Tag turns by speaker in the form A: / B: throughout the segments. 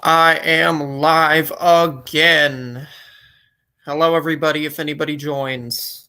A: I am live again. Hello, everybody, if anybody joins.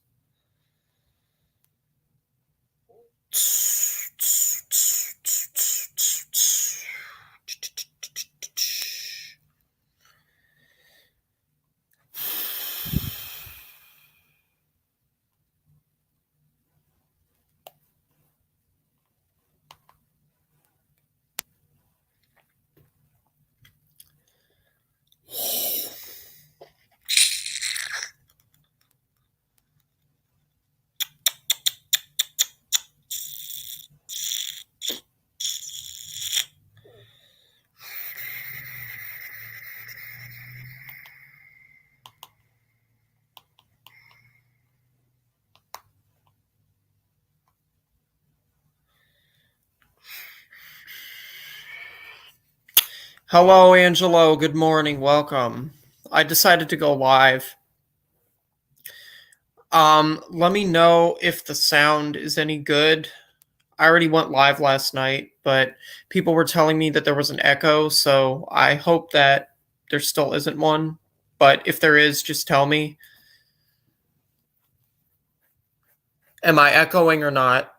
A: Hello, Angelo. Good morning. Welcome. I decided to go live. Let me know if the sound is any good. I already went live last night, but people were telling me that there was an echo, so I hope that there still isn't one. But if there is, just tell me. Am I echoing or not?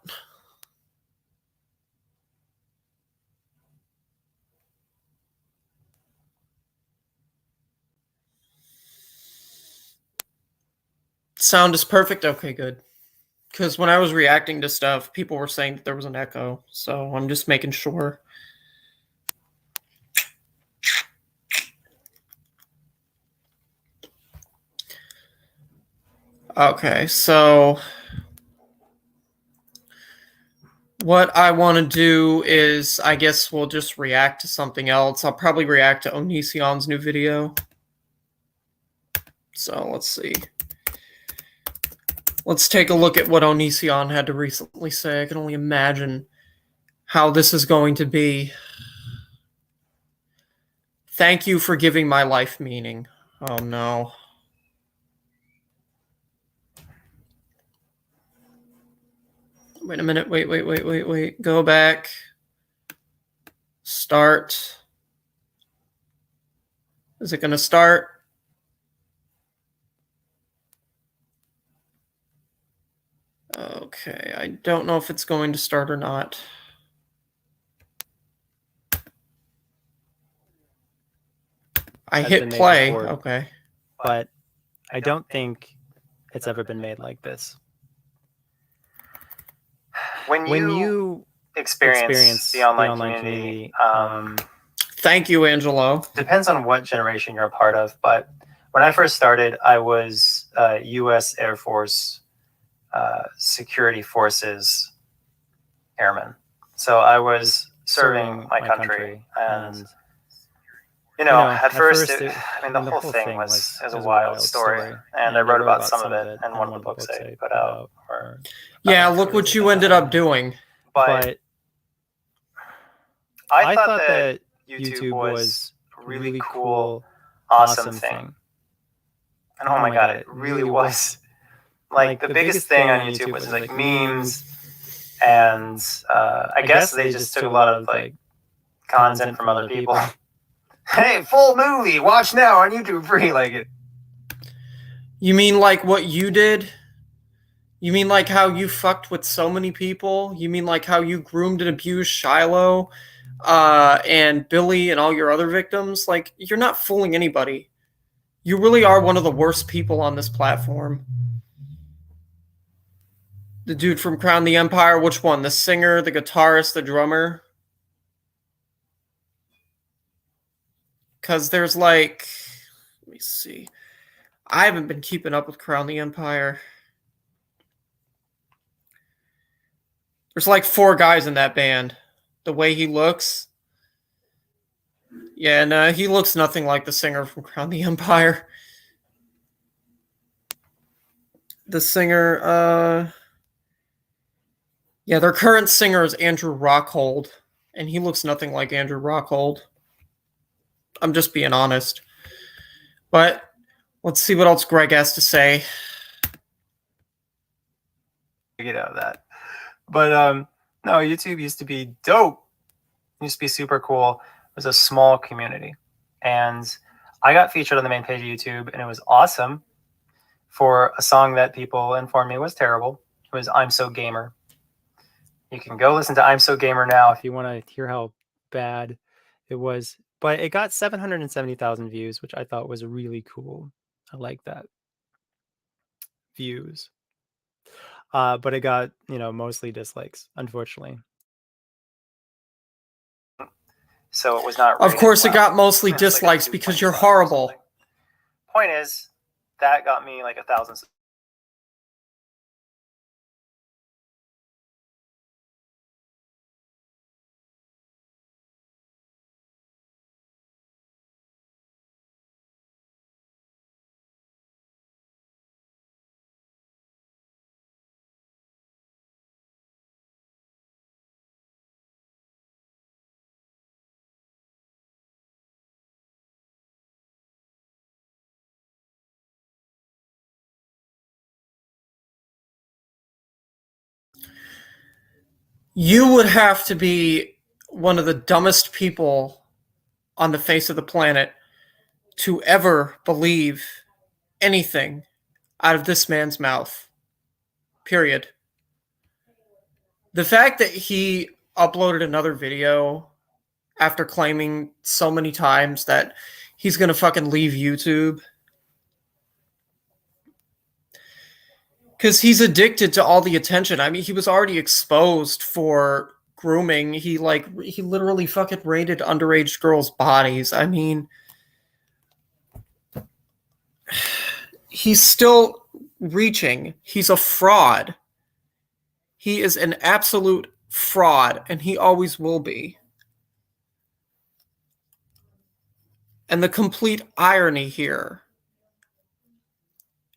A: Sound is perfect? Okay, good. Because when I was reacting to stuff, people were saying that there was an echo, so I'm just making sure. Okay, so what I want to do is, I guess we'll just react to something else. I'll probably react to Onision's new video. So let's see. Let's take a look at what Onision had to recently say. I can only imagine how this is going to be. Thank you for giving my life meaning. Oh no. Wait a minute. Wait. Go back. Start. Is it going to start? Okay, I don't know if it's going to start or not. I hit play. Before, okay.
B: But I don't think it's ever been made like this.
C: When you experience the online community,
A: thank you, Angelo.
C: Depends on what generation you're a part of, but when I first started, I was U.S. Air Force Security Forces airman. So I was serving my country, and at first, the whole thing was a wild story, and I wrote about some of it in one of the books I put out.
A: Yeah, look what you ended up doing.
C: But I thought that YouTube was a really cool, awesome thing. And oh my god, it really was. Like, the biggest thing on YouTube was like memes, and I guess they just took a lot of like content from other people. Hey, full movie, watch now on YouTube free, like it.
A: You mean like what you did? You mean like how you fucked with so many people? You mean like how you groomed and abused Shiloh, and Billy and all your other victims? Like, you're not fooling anybody. You really are one of the worst people on this platform. The dude from Crown the Empire, which one? The singer, the guitarist, the drummer? Because there's like, let me see. I haven't been keeping up with Crown the Empire. There's like 4 guys in that band. The way he looks. Yeah, no, he looks nothing like the singer from Crown the Empire. The singer, yeah, their current singer is Andrew Rockhold, and he looks nothing like Andrew Rockhold. I'm just being honest. But let's see what else Greg has to say.
C: Get out of that. But no, YouTube used to be dope. It used to be super cool. It was a small community. And I got featured on the main page of YouTube, and it was awesome for a song that people informed me was terrible. It was I'm So Gamer. You can go listen to I'm So Gamer now
B: If you want to hear how bad it was. But it got 770,000 views, which I thought was really cool. I like that. Views. But it got, mostly dislikes, unfortunately.
C: So it was not.
A: Of course, it
C: well.
A: got mostly
C: It's like a
A: dislikes because
C: 2.5
A: you're
C: or
A: horrible.
C: something. Point is, that got me like 1,000.
A: You would have to be one of the dumbest people on the face of the planet to ever believe anything out of this man's mouth. Period. The fact that he uploaded another video after claiming so many times that he's going to fucking leave YouTube because he's addicted to all the attention. I mean, he was already exposed for grooming. He literally fucking raided underage girls' bodies. I mean, he's still reaching. He's a fraud. He is an absolute fraud, and he always will be. And the complete irony here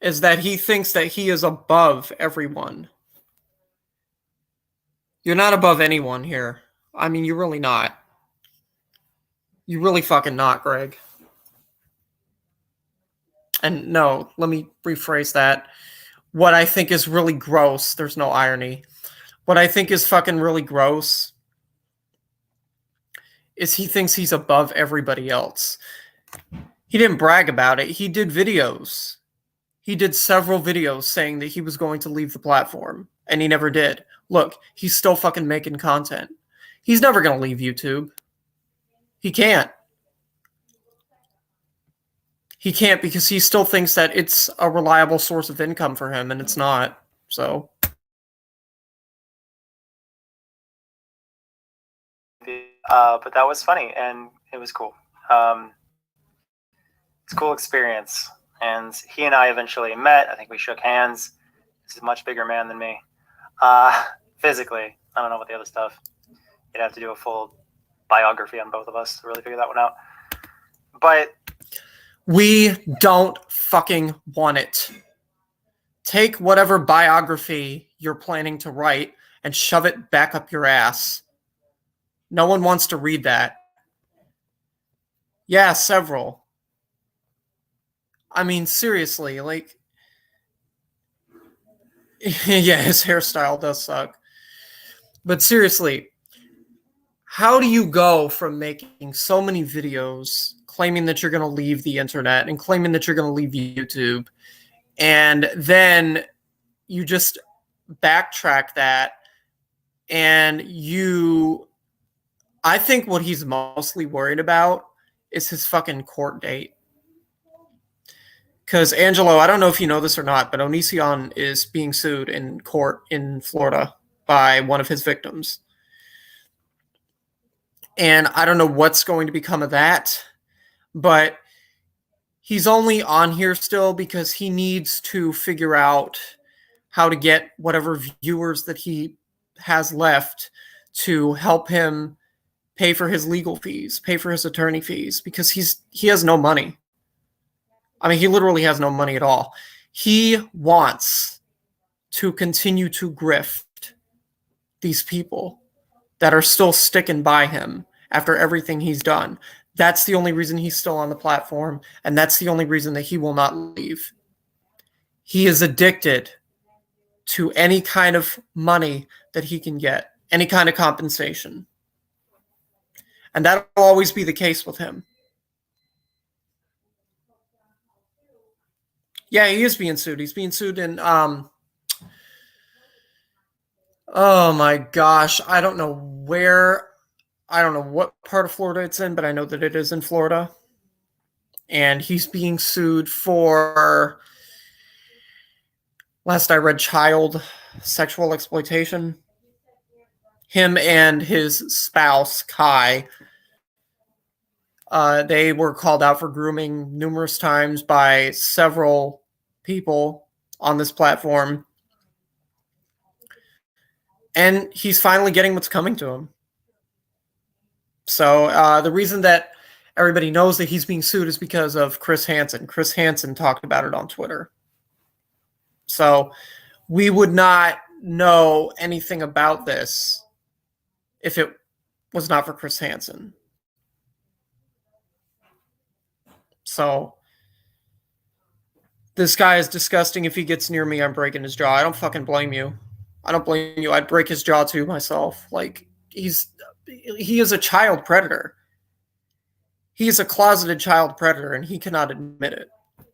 A: is that he thinks that he is above everyone. You're not above anyone here. I mean, you're really not. You're really fucking not, Greg. And no, let me rephrase that. What I think is really gross, there's no irony. What I think is fucking really gross is he thinks he's above everybody else. He didn't brag about it. He did videos. He did several videos saying that he was going to leave the platform, and he never did. Look, he's still fucking making content. He's never going to leave YouTube. He can't. He can't because he still thinks that it's a reliable source of income for him, and it's not. So.
C: But that was funny, and it was cool. It's a cool experience. And he and I eventually met. I think we shook hands. He's a much bigger man than me. Physically. I don't know about the other stuff. You'd have to do a full biography on both of us to really figure that one out. But
A: we don't fucking want it. Take whatever biography you're planning to write and shove it back up your ass. No one wants to read that. Yeah, several. I mean, seriously, like... yeah, his hairstyle does suck. But seriously, how do you go from making so many videos claiming that you're going to leave the internet and claiming that you're going to leave YouTube, and then you just backtrack that, and I think what he's mostly worried about is his fucking court date. Because, Angelo, I don't know if you know this or not, but Onision is being sued in court in Florida by one of his victims. And I don't know what's going to become of that, but he's only on here still because he needs to figure out how to get whatever viewers that he has left to help him pay for his legal fees, pay for his attorney fees, because he has no money. I mean, he literally has no money at all. He wants to continue to grift these people that are still sticking by him after everything he's done. That's the only reason he's still on the platform, and that's the only reason that he will not leave. He is addicted to any kind of money that he can get, any kind of compensation. And that'll always be the case with him. Yeah, he is being sued. He's being sued in oh my gosh, I don't know where, I don't know what part of Florida it's in, but I know that it is in Florida. And he's being sued for, last I read, child sexual exploitation. Him and his spouse, Kai, they were called out for grooming numerous times by several people on this platform. And he's finally getting what's coming to him. So the reason that everybody knows that he's being sued is because of Chris Hansen. Chris Hansen talked about it on Twitter. So we would not know anything about this if it was not for Chris Hansen. So this guy is disgusting. If he gets near me, I'm breaking his jaw. I don't fucking blame you. I don't blame you. I'd break his jaw too myself. Like, he is a child predator. He is a closeted child predator, and he cannot admit it.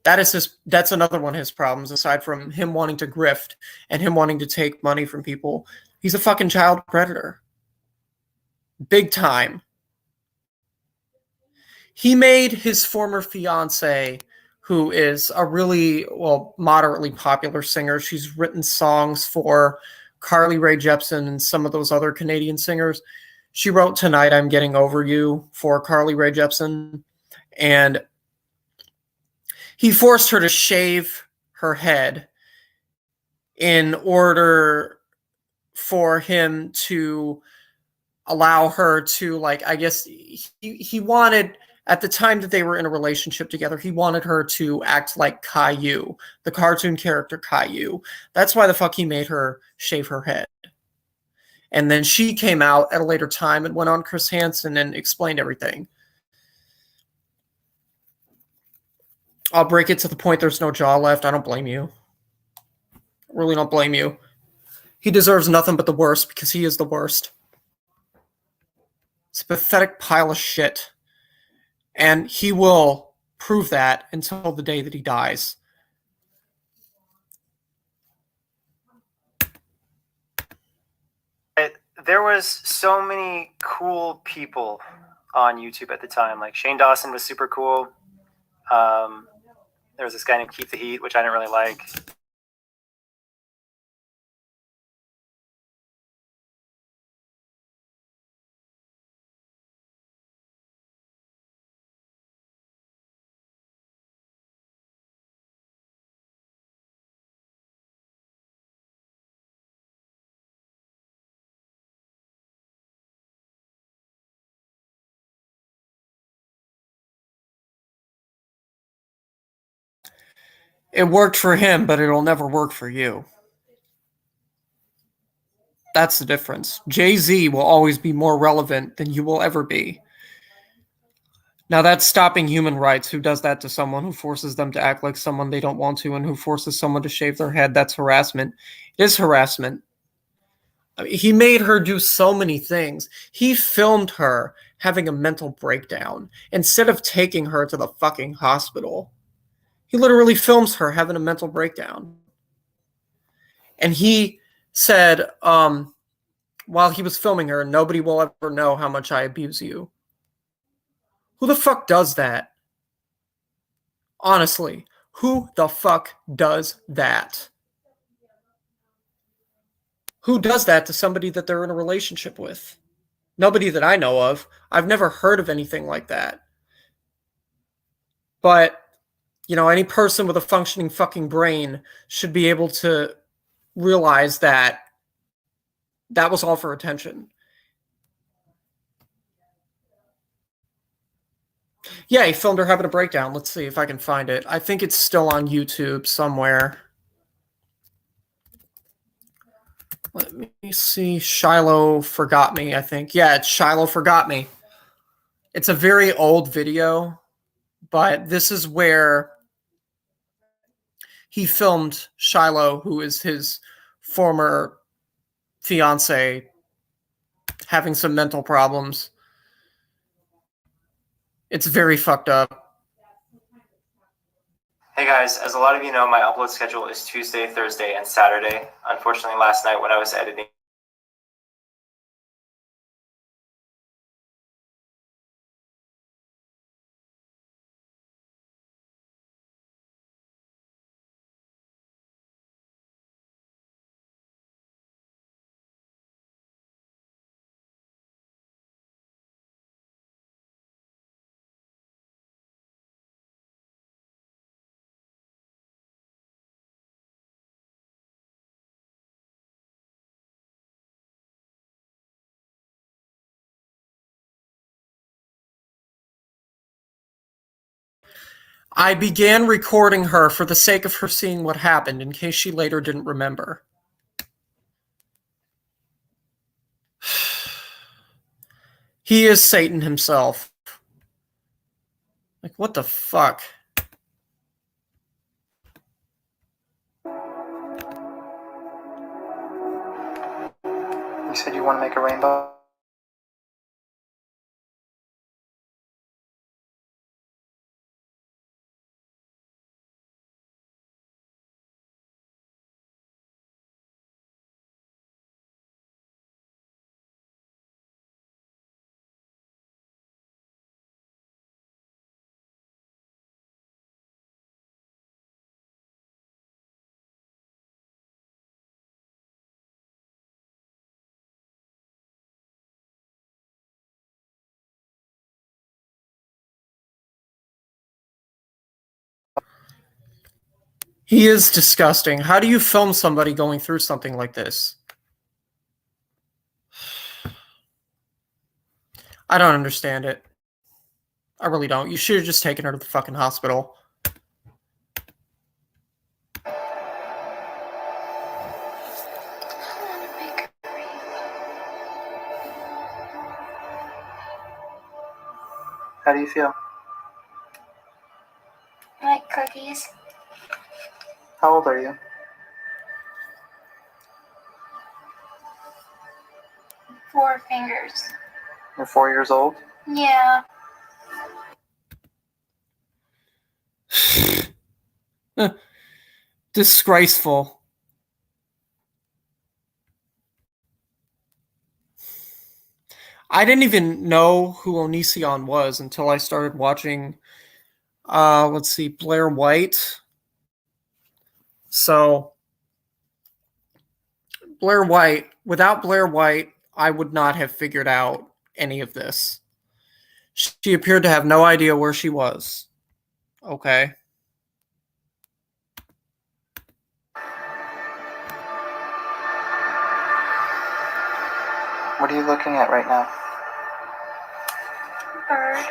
A: That's another one of his problems, aside from him wanting to grift and him wanting to take money from people. He's a fucking child predator. Big time. He made his former fiance, who is a really, well, moderately popular singer. She's written songs for Carly Rae Jepsen and some of those other Canadian singers. She wrote Tonight I'm Getting Over You for Carly Rae Jepsen. And he forced her to shave her head in order for him to allow her to, like, I guess he wanted, at the time that they were in a relationship together, he wanted her to act like Caillou, the cartoon character Caillou. That's why the fuck he made her shave her head. And then she came out at a later time and went on Chris Hansen and explained everything. I'll break it to the point there's no jaw left. I don't blame you. Really don't blame you. He deserves nothing but the worst because he is the worst. It's a pathetic pile of shit. And he will prove that until the day that he dies.
C: There was so many cool people on YouTube at the time. Like Shane Dawson was super cool. There was this guy named Keep the Heat, which I didn't really like.
A: It worked for him, but it'll never work for you. That's the difference. Jay-Z will always be more relevant than you will ever be. Now, that's stopping human rights. Who does that to someone? Who forces them to act like someone they don't want to, and who forces someone to shave their head? That's harassment. It is harassment. I mean, he made her do so many things. He filmed her having a mental breakdown instead of taking her to the fucking hospital. He literally films her having a mental breakdown. And he said, while he was filming her, nobody will ever know how much I abuse you. Who the fuck does that? Honestly, who the fuck does that? Who does that to somebody that they're in a relationship with? Nobody that I know of. I've never heard of anything like that. But, you know, any person with a functioning fucking brain should be able to realize that that was all for attention. Yeah, he filmed her having a breakdown. Let's see if I can find it. I think it's still on YouTube somewhere. Let me see. Shiloh Forgot Me, I think. Yeah, it's Shiloh Forgot Me. It's a very old video, but this is where he filmed Shiloh, who is his former fiance, having some mental problems. It's very fucked up.
C: Hey guys, as a lot of you know, my upload schedule is Tuesday, Thursday, and Saturday. Unfortunately, last night when I was editing,
A: I began recording her for the sake of her seeing what happened in case she later didn't remember. He is Satan himself. Like, what the fuck?
C: you said you want to make a rainbow?
A: He is disgusting. How do you film somebody going through something like this? I don't understand it. I really don't. You should have just taken her to the fucking hospital.
C: How do you feel?
D: I like cookies.
C: How old are you?
D: 4 fingers.
C: You're 4 years old?
D: Yeah.
A: Disgraceful. I didn't even know who Onision was until I started watching, let's see, Blair White. So, Blair White, without Blair White, I would not have figured out any of this. She appeared to have no idea where she was. Okay.
C: What are you looking at right now?
D: Bird.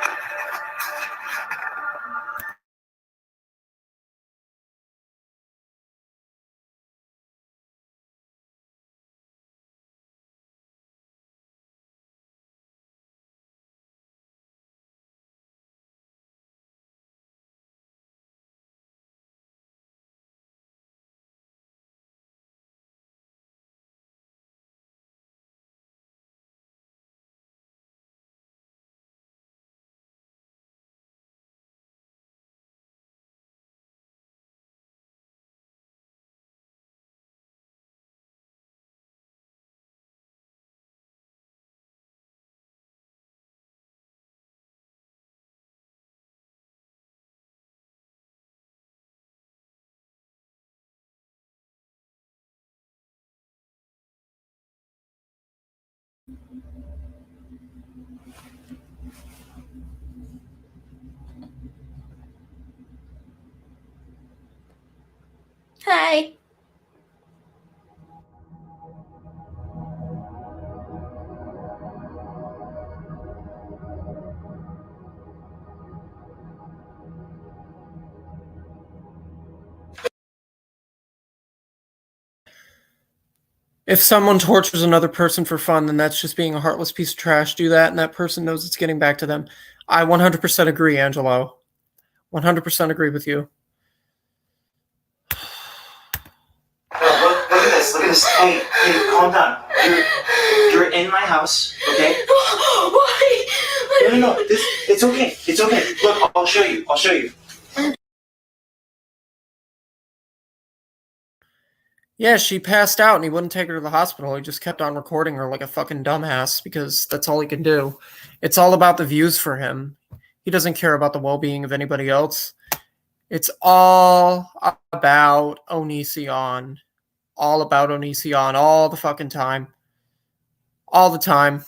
D: Hi.
A: If someone tortures another person for fun, then that's just being a heartless piece of trash. Do that, and that person knows it's getting back to them. I 100% agree, Angelo. 100% agree with you.
C: Look at this. Look at this. Hey, calm down. You're in my house, okay?
D: Why?
C: No. It's okay. It's okay. Look, I'll show you.
A: Yeah, she passed out and he wouldn't take her to the hospital. He just kept on recording her like a fucking dumbass because that's all he can do. It's all about the views for him. He doesn't care about the well-being of anybody else. It's all about Onision. All about Onision all the fucking time. All the time.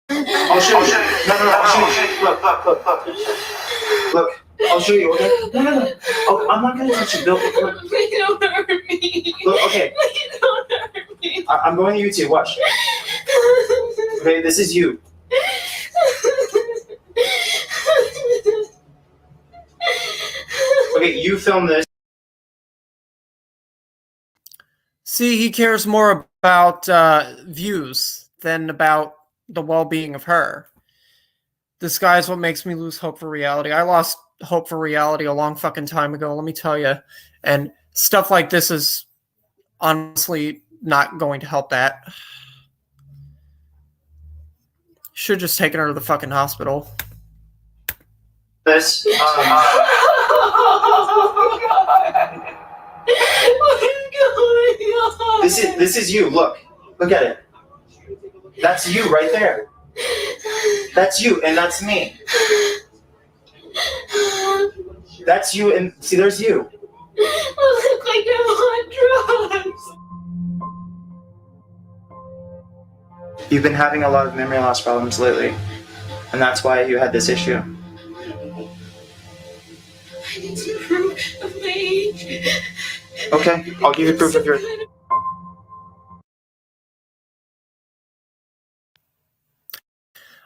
E: I'll show you. No, I'll show you. Look. I'll show you, okay? No. Oh, I'm not gonna touch you. Look.
D: Please don't hurt me.
E: Look, okay.
D: Please don't hurt me.
E: I'm going to YouTube. Watch. Okay, this is you. Okay, you film this.
A: See, he cares more about views than about the well-being of her. This guy is what makes me lose hope for reality. I lost hope for reality a long fucking time ago, let me tell you. And stuff like this is honestly not going to help that. Should just taken her to the fucking hospital.
E: This.
D: Oh, God. What is going on?
E: This is you. Look at it. That's you right there. That's you, and that's me. That's you, and see, there's you.
D: I look like I'm on drugs.
E: You've been having a lot of memory loss problems lately, and that's why you had this issue.
D: I need some proof of my age.
E: Okay, I'll give you proof of your.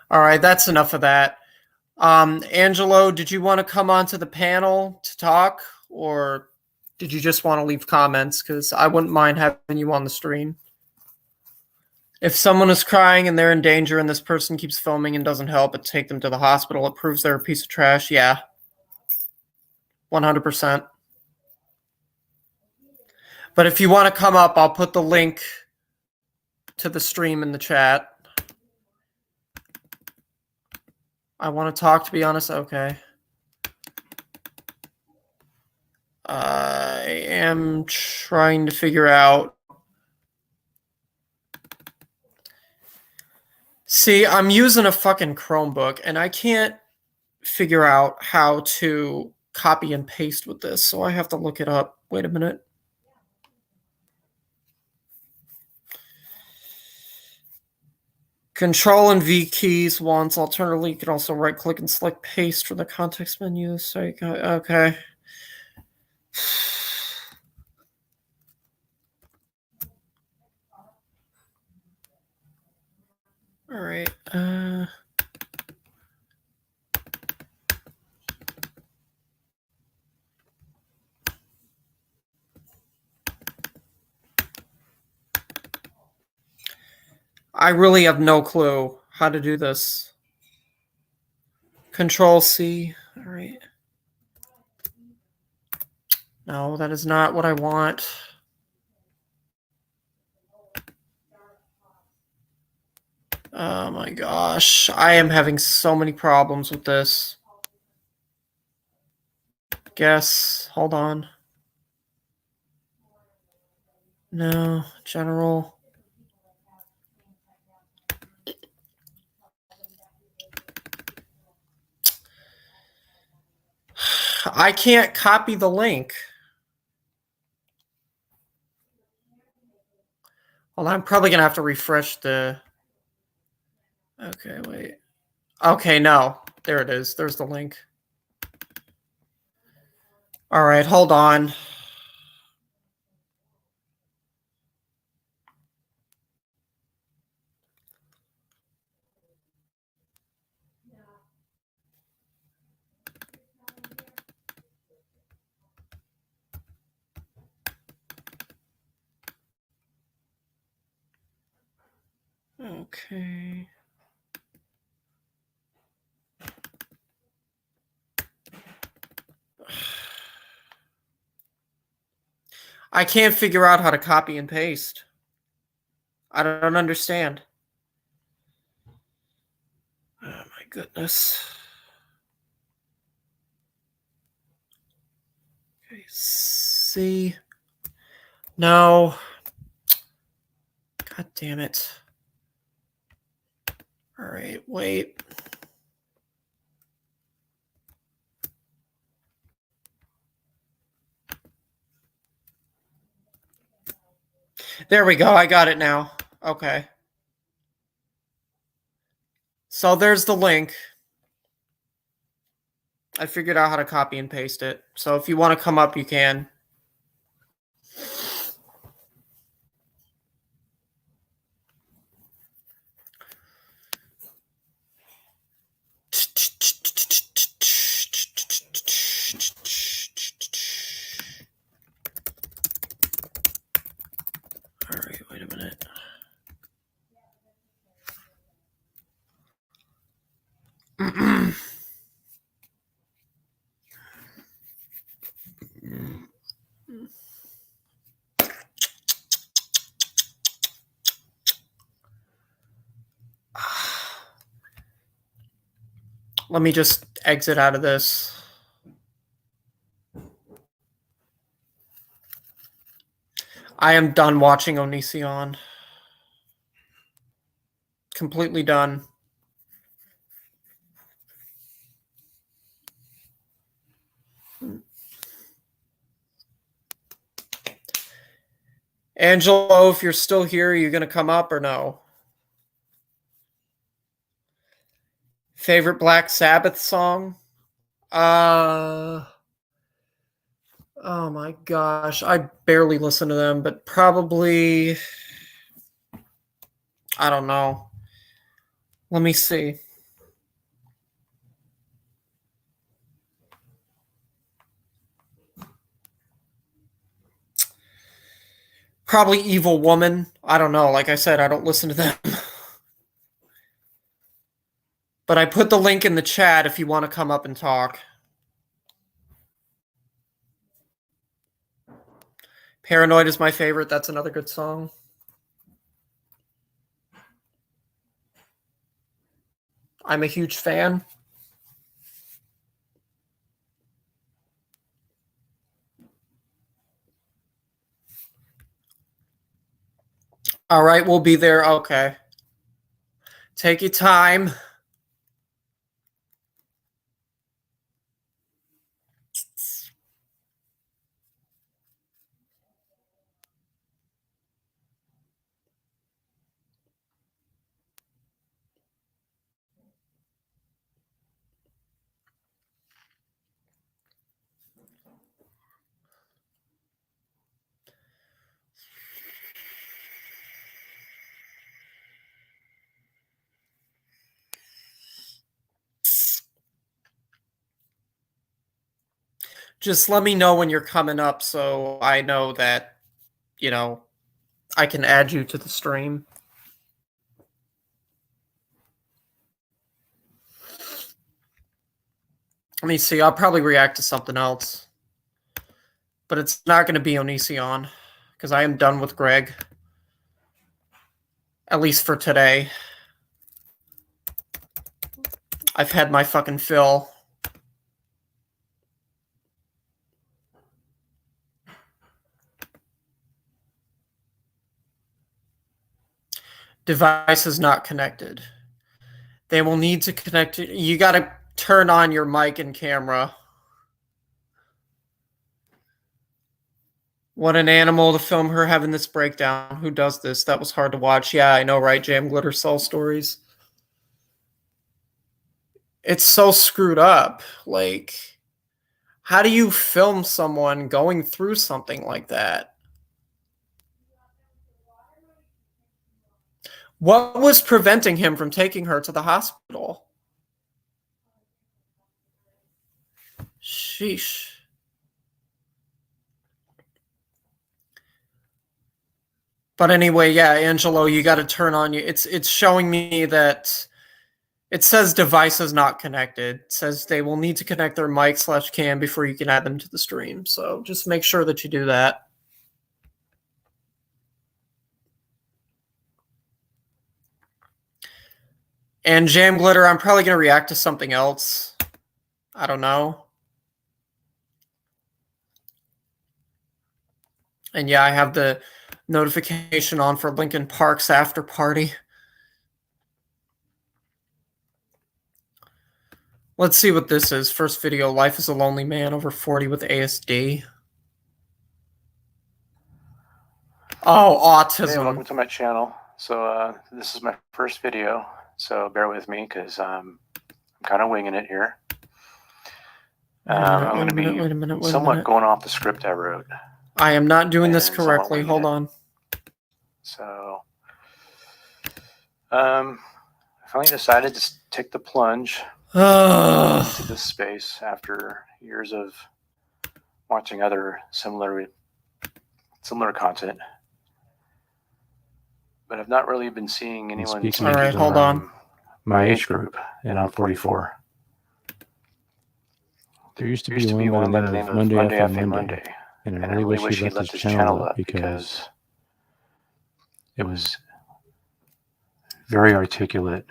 A: All right, that's enough of that. Angelo, did you want to come onto the panel to talk, or did you just want to leave comments? Because I wouldn't mind having you on the stream. If someone is crying and they're in danger and this person keeps filming and doesn't help but take them to the hospital, it proves they're a piece of trash. Yeah. 100%. But if you want to come up, I'll put the link to the stream in the chat. I want to talk, to be honest. Okay. I am trying to figure out. See, I'm using a fucking Chromebook and I can't figure out how to copy and paste with this, so I have to look it up. Wait a minute. Control and V keys once. Alternatively, you can also right click and select paste from the context menu. So you can, okay. All right. I really have no clue how to do this. Control C. All right. No, that is not what I want. Oh my gosh. I am having so many problems with this. Guess. Hold on. No. General. I can't copy the link. Well, I'm probably going to have to refresh the... Okay, wait. Okay, no. There it is. There's the link. All right, hold on. Okay. I can't figure out how to copy and paste. I don't understand. Oh my goodness. Okay, see. No. God damn it. All right, wait. There we go. I got it now. Okay. So there's the link. I figured out how to copy and paste it. So if you want to come up, you can. All right, wait a minute. Let me just exit out of this. I am done watching Onision. Completely done. Angelo, if you're still here, are you going to come up or no? Favorite Black Sabbath song? Oh my gosh. I barely listen to them, but probably, I don't know. Let me see. Probably Evil Woman. I don't know. Like I said, I don't listen to them. But I put the link in the chat if you want to come up and talk. Paranoid is my favorite. That's another good song. I'm a huge fan. All right, we'll be there. Okay. Take your time. Just let me know when you're coming up so I know that, I can add you to the stream. Let me see. I'll probably react to something else. But it's not going to be Onision because I am done with Greg. At least for today. I've had my fucking fill. Device is not connected. They will need to connect. You got to turn on your mic and camera. What an animal to film her having this breakdown. Who does this? That was hard to watch. Yeah, I know, right? Jam Glitter Soul Stories. It's so screwed up. Like, how do you film someone going through something like that? What was preventing him from taking her to the hospital? Sheesh. But anyway, yeah, Angelo, you got to turn on you. It's showing me that it says device is not connected. It says they will need to connect their mic/cam before you can add them to the stream. So just make sure that you do that. And Jam Glitter, I'm probably going to react to something else. I don't know. And yeah, I have the notification on for Lincoln Park's after party. Let's see what this is. First video, Life as a Lonely Man over 40 with ASD. Oh, autism.
F: Hey, welcome to my channel. So this is my first video, so bear with me because I'm kind of winging it here. I'm going to be somewhat going off the script I wrote.
A: I am not doing this correctly. Hold on.
F: So I finally decided to take the plunge into this space after years of watching other similar content. But I've not really been seeing anyone speaking.
A: All right, hold on.
F: My age group, and I'm 44. There used to be one by the name of Monday After Monday, and I really wish he left his channel up because it was very articulate,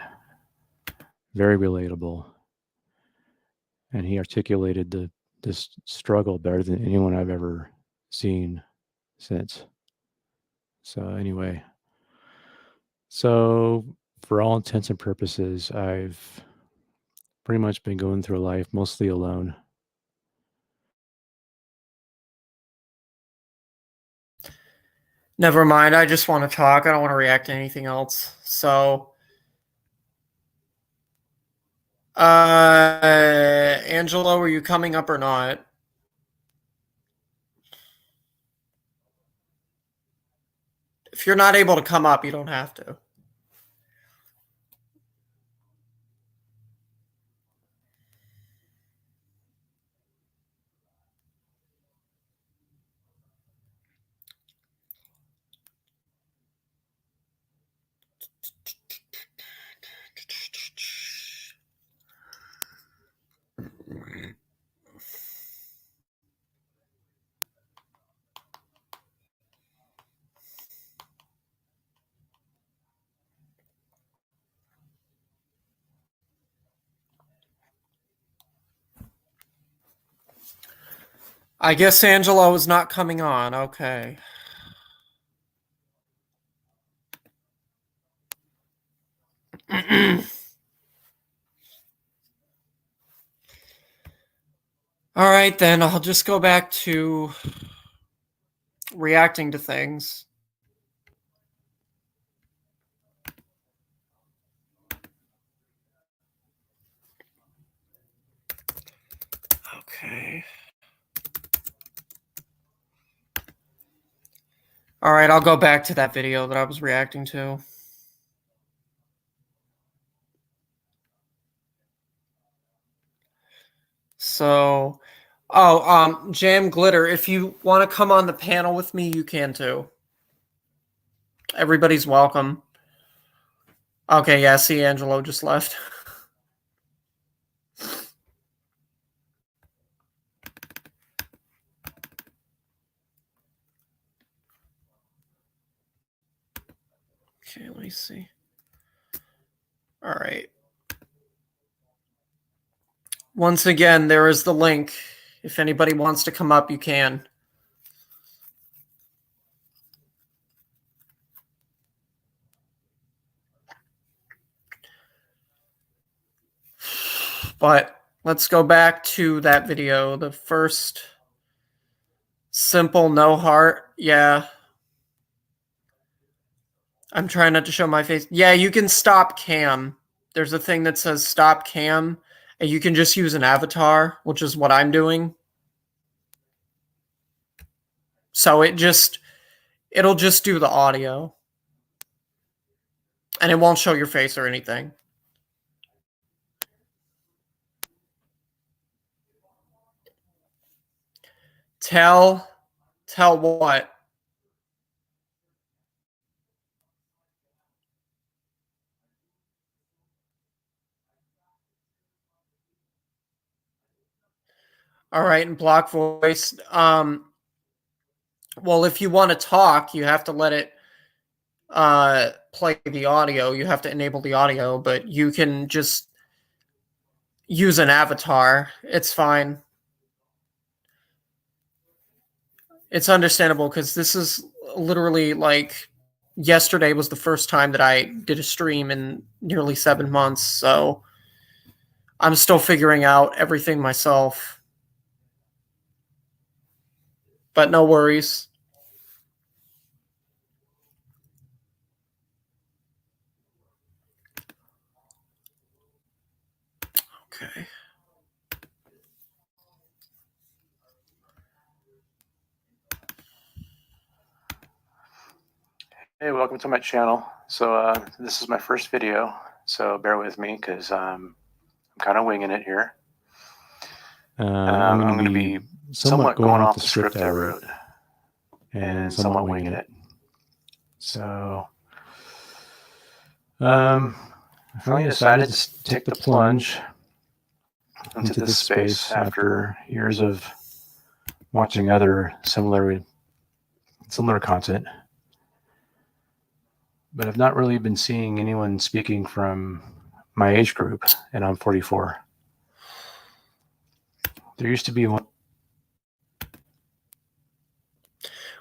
F: very relatable, and he articulated this struggle better than anyone I've ever seen since. So anyway. So, for all intents and purposes, I've pretty much been going through life mostly alone.
A: Never mind. I just want to talk. I don't want to react to anything else. So, Angelo, are you coming up or not? If you're not able to come up, you don't have to. I guess Angelo is not coming on. Okay. All right, then I'll just go back to reacting to things. Okay. All right, I'll go back to that video that I was reacting to. So, Jam Glitter, if you want to come on the panel with me, you can too. Everybody's welcome. Okay, yeah, see, Angelo just left. Okay, let me see. All right. Once again, there is the link. If anybody wants to come up, you can. But let's go back to that video. The first simple no heart. Yeah. I'm trying not to show my face. Yeah, you can stop cam. There's a thing that says stop cam, and you can just use an avatar, which is what I'm doing. So it'll just do the audio. And it won't show your face or anything. Tell what? All right, and block voice. Well, if you want to talk, you have to let it play the audio. You have to enable the audio, but you can just use an avatar. It's fine. It's understandable because this is literally like yesterday was the first time that I did a stream in nearly 7 months, so I'm still figuring out everything myself. But no worries. Okay.
F: Hey, welcome to my channel. So this is my first video, so bear with me because I'm kind of winging it here. I'm going to be somewhat going off the script I wrote and somewhat winging it. So I finally decided to take the plunge into this space after years of watching other similar content. But I've not really been seeing anyone speaking from my age group, and I'm 44. There used to be one.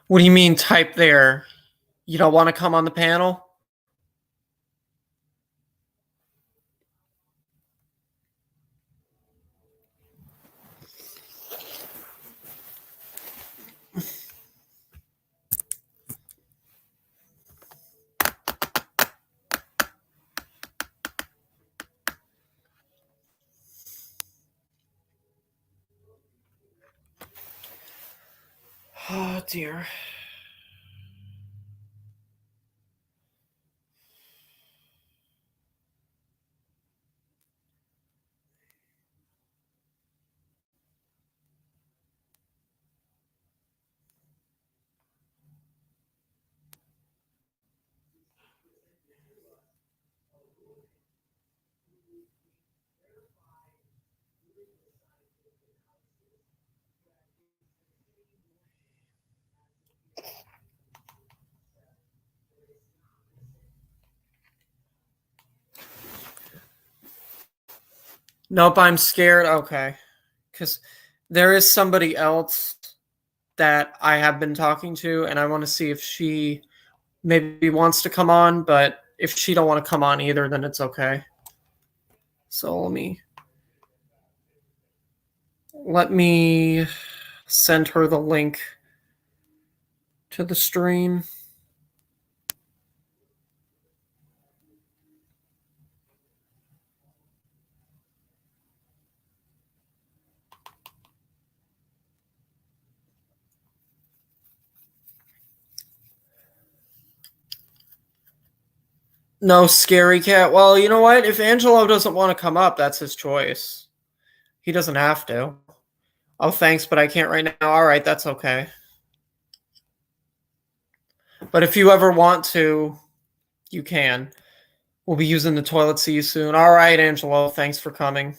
A: What do you mean type there? You don't want to come on the panel? Oh dear. Nope, I'm scared. Okay. Because there is somebody else that I have been talking to, and I want to see if she maybe wants to come on, but if she don't want to come on either, then it's okay. So let me send her the link to the stream. No, scary cat. Well, you know what? If Angelo doesn't want to come up, that's his choice. He doesn't have to. Oh, thanks, but I can't right now. All right, that's okay. But if you ever want to, you can. We'll be using the toilet. See you soon. All right, Angelo. Thanks for coming.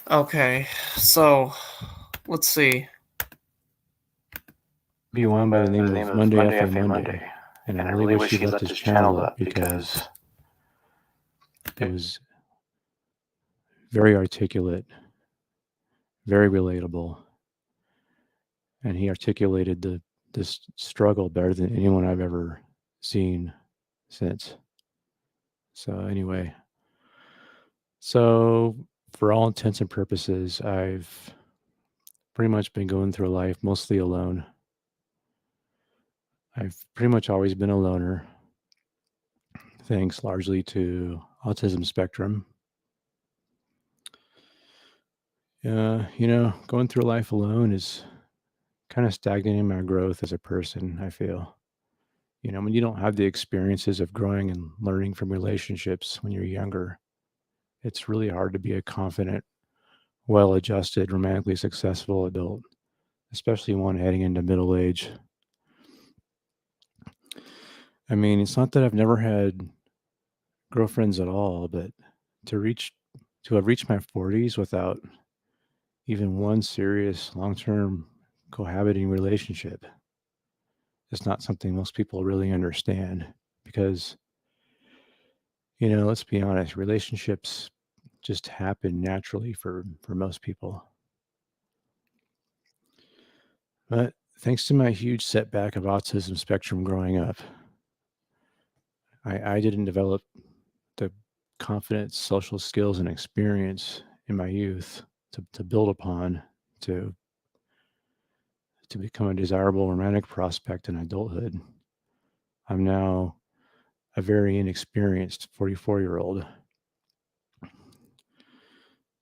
A: Okay, so let's see.
F: Be one by the name of Monday After Monday. And I really wish he left his channel up because it was very articulate, very relatable, and he articulated this struggle better than anyone I've ever seen since. So anyway, so for all intents and purposes, I've pretty much been going through life mostly alone. I've pretty much always been a loner, thanks largely to autism spectrum. Going through life alone is kind of stagnating my growth as a person, I feel. When you don't have the experiences of growing and learning from relationships when you're younger, it's really hard to be a confident, well-adjusted, romantically successful adult, especially one heading into middle age. I mean, it's not that I've never had girlfriends at all, but to have reached my 40s without even one serious long-term cohabiting relationship is not something most people really understand because, you know, let's be honest, relationships just happen naturally for most people. But thanks to my huge setback of autism spectrum growing up, I didn't develop the confidence, social skills, and experience in my youth to build upon to become a desirable romantic prospect in adulthood. I'm now a very inexperienced 44-year-old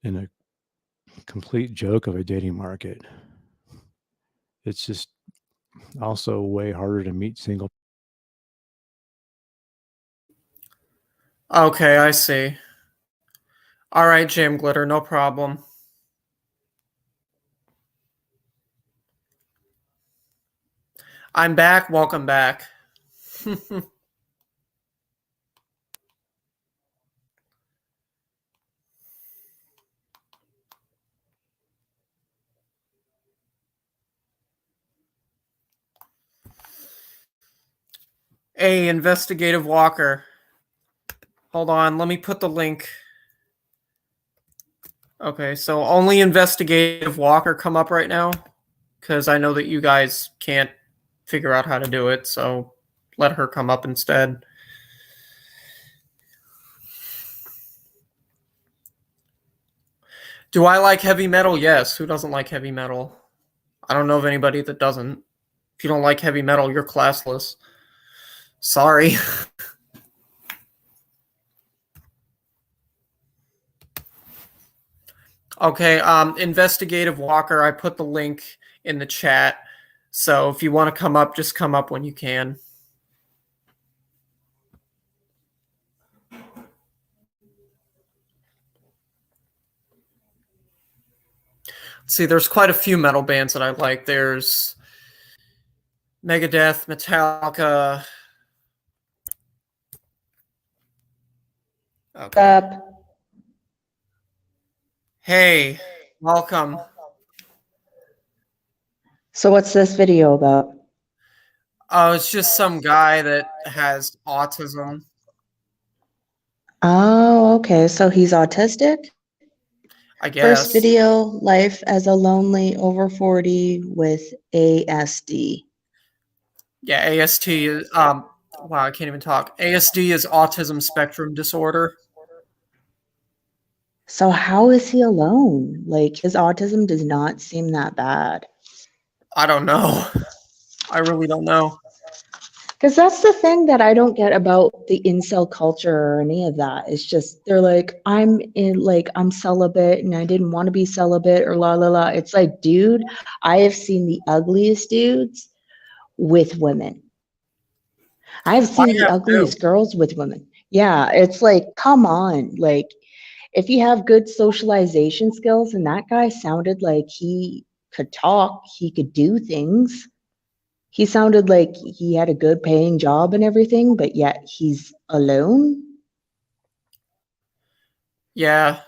F: in a complete joke of a dating market. It's just also way harder to meet single.
A: Okay, I see. All right, Jam Glitter, no problem. I'm back. Welcome back. Hey, Investigative Walker. Hold on, let me put the link. Okay, so only Investigative Walker come up right now, because I know that you guys can't figure out how to do it, so let her come up instead. Do I like heavy metal? Yes. Who doesn't like heavy metal? I don't know of anybody that doesn't. If you don't like heavy metal, you're classless. Sorry. Okay, Investigative Walker, I put the link in the chat. So if you want to come up, just come up when you can. See, there's quite a few metal bands that I like. There's Megadeth, Metallica. Okay. Hey, welcome.
G: So what's this video about?
A: Oh, it's just some guy that has autism.
G: Oh, okay. So he's autistic?
A: I guess.
G: First video, life as a lonely over 40 with ASD.
A: Yeah, AST is wow, I can't even talk. ASD is autism spectrum disorder.
G: So how is he alone? Like his autism does not seem that bad.
A: I don't know. I really don't know.
G: Because that's the thing that I don't get about the incel culture or any of that. It's just they're like, I'm celibate and I didn't want to be celibate or la la la. It's like, dude, I have seen the ugliest dudes with women. I've seen the ugliest girls with women. Yeah, it's like, come on. Like, if you have good socialization skills, and that guy sounded like he could talk, he could do things. He sounded like he had a good paying job and everything, but yet he's alone.
A: Yeah.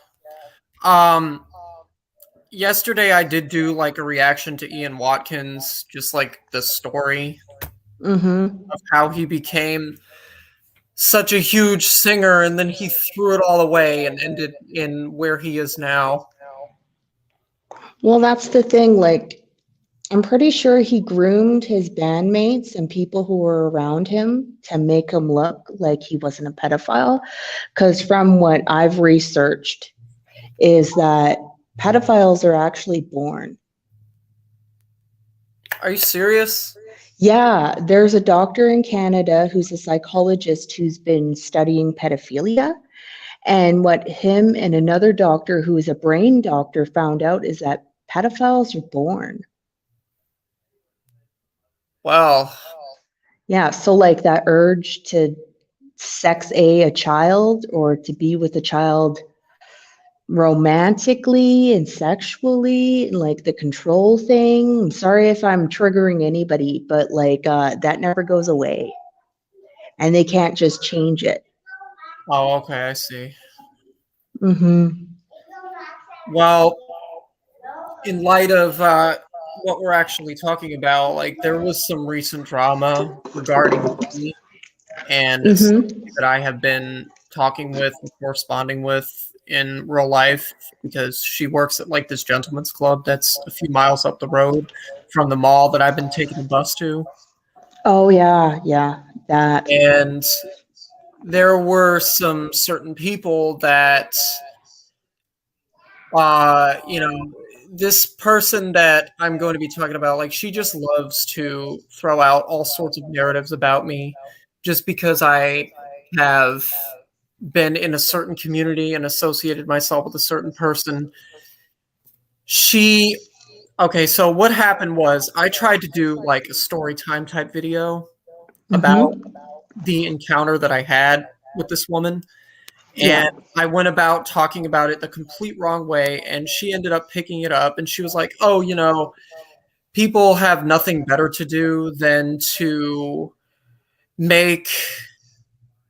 A: Yesterday I did do like a reaction to Ian Watkins, just like the story of how he became such a huge singer and then he threw it all away and ended in where he is now.
G: Well, that's the thing. Like, I'm pretty sure he groomed his bandmates and people who were around him to make him look like he wasn't a pedophile. Because from what I've researched, is that pedophiles are actually born.
A: Are you serious?
G: Yeah, there's a doctor in Canada who's a psychologist who's been studying pedophilia. And what him and another doctor who is a brain doctor found out is that pedophiles are born.
A: Wow.
G: Yeah, so like that urge to sex a child or to be with a child romantically and sexually, and like the control thing. I'm sorry if I'm triggering anybody, but like that never goes away. And they can't just change it.
A: Oh, okay, I see.
G: Mm-hmm.
A: Well, in light of what we're actually talking about, like there was some recent drama regarding me and
G: Mm-hmm.
A: that I have been talking with and corresponding with in real life because she works at like this gentleman's club that's a few miles up the road from the mall that I've been taking the bus to.
G: Oh yeah, yeah, that.
A: And there were some certain people that you know, this person that I'm going to be talking about, like she just loves to throw out all sorts of narratives about me just because I have been in a certain community and associated myself with a certain person. She Okay, so what happened was I tried to do like a story time type video about
G: Mm-hmm.
A: the encounter that I had with this woman.
G: Yeah.
A: And I went about talking about it the complete wrong way, and she ended up picking it up, and she was like, "Oh, you know, people have nothing better to do than to make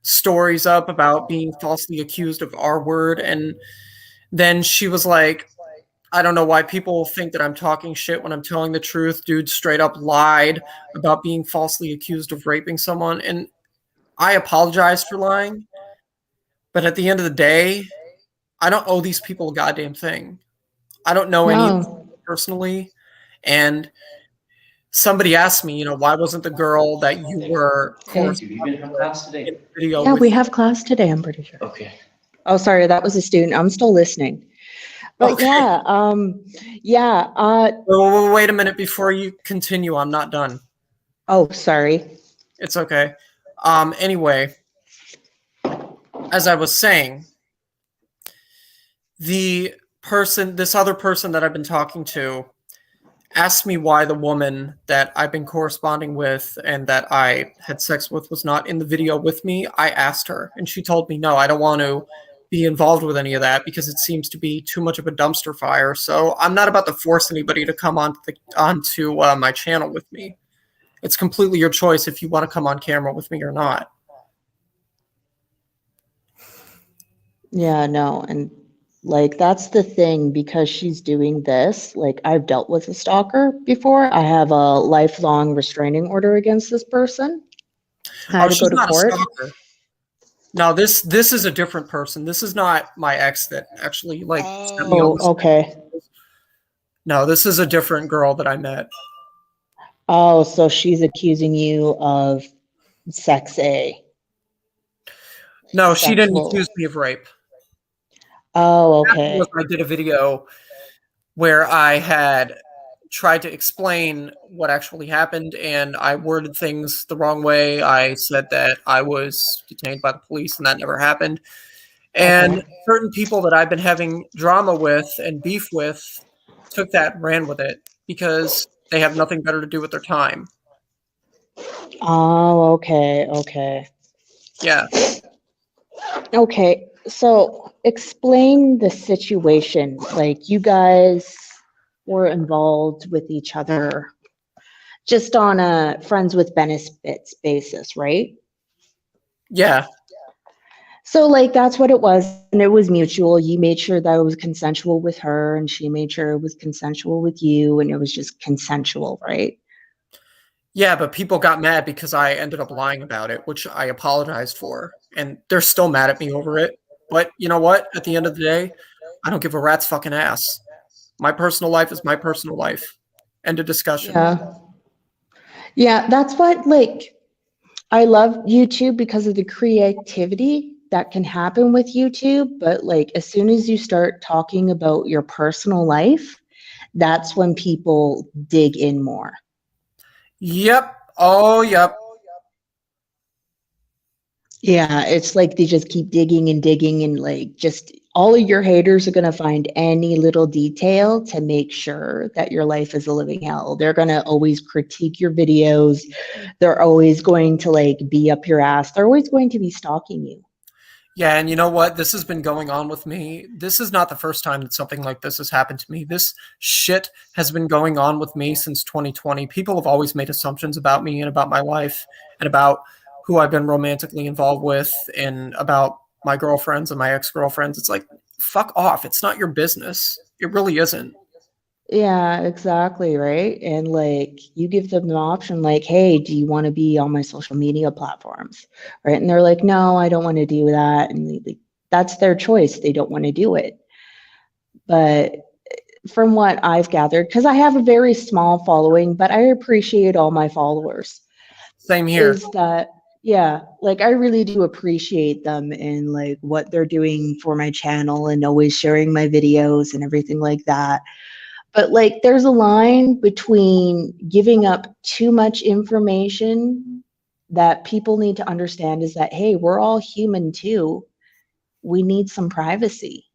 A: stories up about being falsely accused of R word." And then she was like, "I don't know why people think that I'm talking shit when I'm telling the truth. Dude straight up lied about being falsely accused of raping someone." And I apologized for lying, but at the end of the day, I don't owe these people a goddamn thing. I don't know any of them
G: No.
A: personally. And somebody asked me, you know, why wasn't the girl that you were
E: Hey, do you even
A: corresponding
E: have
A: with
E: class today?
A: in the video
G: Yeah,
A: with
G: we
A: you?
G: have class today, I'm pretty sure.
E: Okay.
G: Oh, sorry, that was a student. I'm still listening. But
A: Okay.
G: yeah,
A: Well, wait a minute before you continue. I'm not done.
G: oh, sorry.
A: It's okay. Anyway, as I was saying, this other person that I've been talking to, asked me why the woman that I've been corresponding with and that I had sex with was not in the video with me. I asked her, and she told me, no, I don't want to be involved with any of that because it seems to be too much of a dumpster fire. So I'm not about to force anybody to come onto my channel with me. It's completely your choice if you want to come on camera with me or not.
G: Yeah, no, and like that's the thing because she's doing this. Like I've dealt with a stalker before. I have a lifelong restraining order against this person. I had
A: Oh,
G: to go
A: she's
G: to
A: not a
G: court.
A: stalker. No, this is a different person. This is not my ex that actually like sent me all
G: Oh,
A: this.
G: okay.
A: No, this is a different girl that I met.
G: Oh, so she's accusing you of sex A,
A: No, she didn't
G: sexual.
A: accuse me of rape.
G: Oh,
A: What happened was
G: okay.
A: I did a video where I had tried to explain what actually happened, and I worded things the wrong way. I said that I was detained by the police, and that never happened. And
G: Okay.
A: certain people that I've been having drama with and beef with took that and ran with it because they have nothing better to do with their time.
G: Oh, okay, okay.
A: Yeah.
G: Okay, so explain the situation. Like you guys were involved with each other just on a friends with benefits basis, right?
A: Yeah.
G: So like that's what it was, and it was mutual. You made sure that it was consensual with her, and she made sure it was consensual with you, and it was just consensual, right?
A: Yeah, but people got mad because I ended up lying about it, which I apologized for, and they're still mad at me over it. But you know what? At the end of the day, I don't give a rat's fucking ass. My personal life is my personal life. End of discussion.
G: Yeah. Yeah, that's what like I love YouTube because of the creativity that can happen with YouTube, but like as soon as you start talking about your personal life, that's when people dig in more.
A: Yep. Oh, yep.
G: Yeah, it's like they just keep digging and digging and like just all of your haters are going to find any little detail to make sure that your life is a living hell. They're going to always critique your videos. They're always going to like be up your ass. They're always going to be stalking you.
A: Yeah, and you know what? This has been going on with me. This is not the first time that something like this has happened to me. This shit has been going on with me since 2020. People have always made assumptions about me and about my life and about who I've been romantically involved with and about my girlfriends and my ex-girlfriends. It's like, fuck off. It's not your business. It really isn't.
G: Yeah, exactly, right? And like you give them the option like, "Hey, do you want to be on my social media platforms?" Right? And they're like, "No, I don't want to do that." And that's their choice. They don't want to do it. But from what I've gathered, because I have a very small following, but I appreciate all my followers,
A: Same here.
G: is that yeah, like I really do appreciate them and like what they're doing for my channel and always sharing my videos and everything like that. But like there's a line between giving up too much information that people need to understand is that, hey, we're all human too. We need some privacy,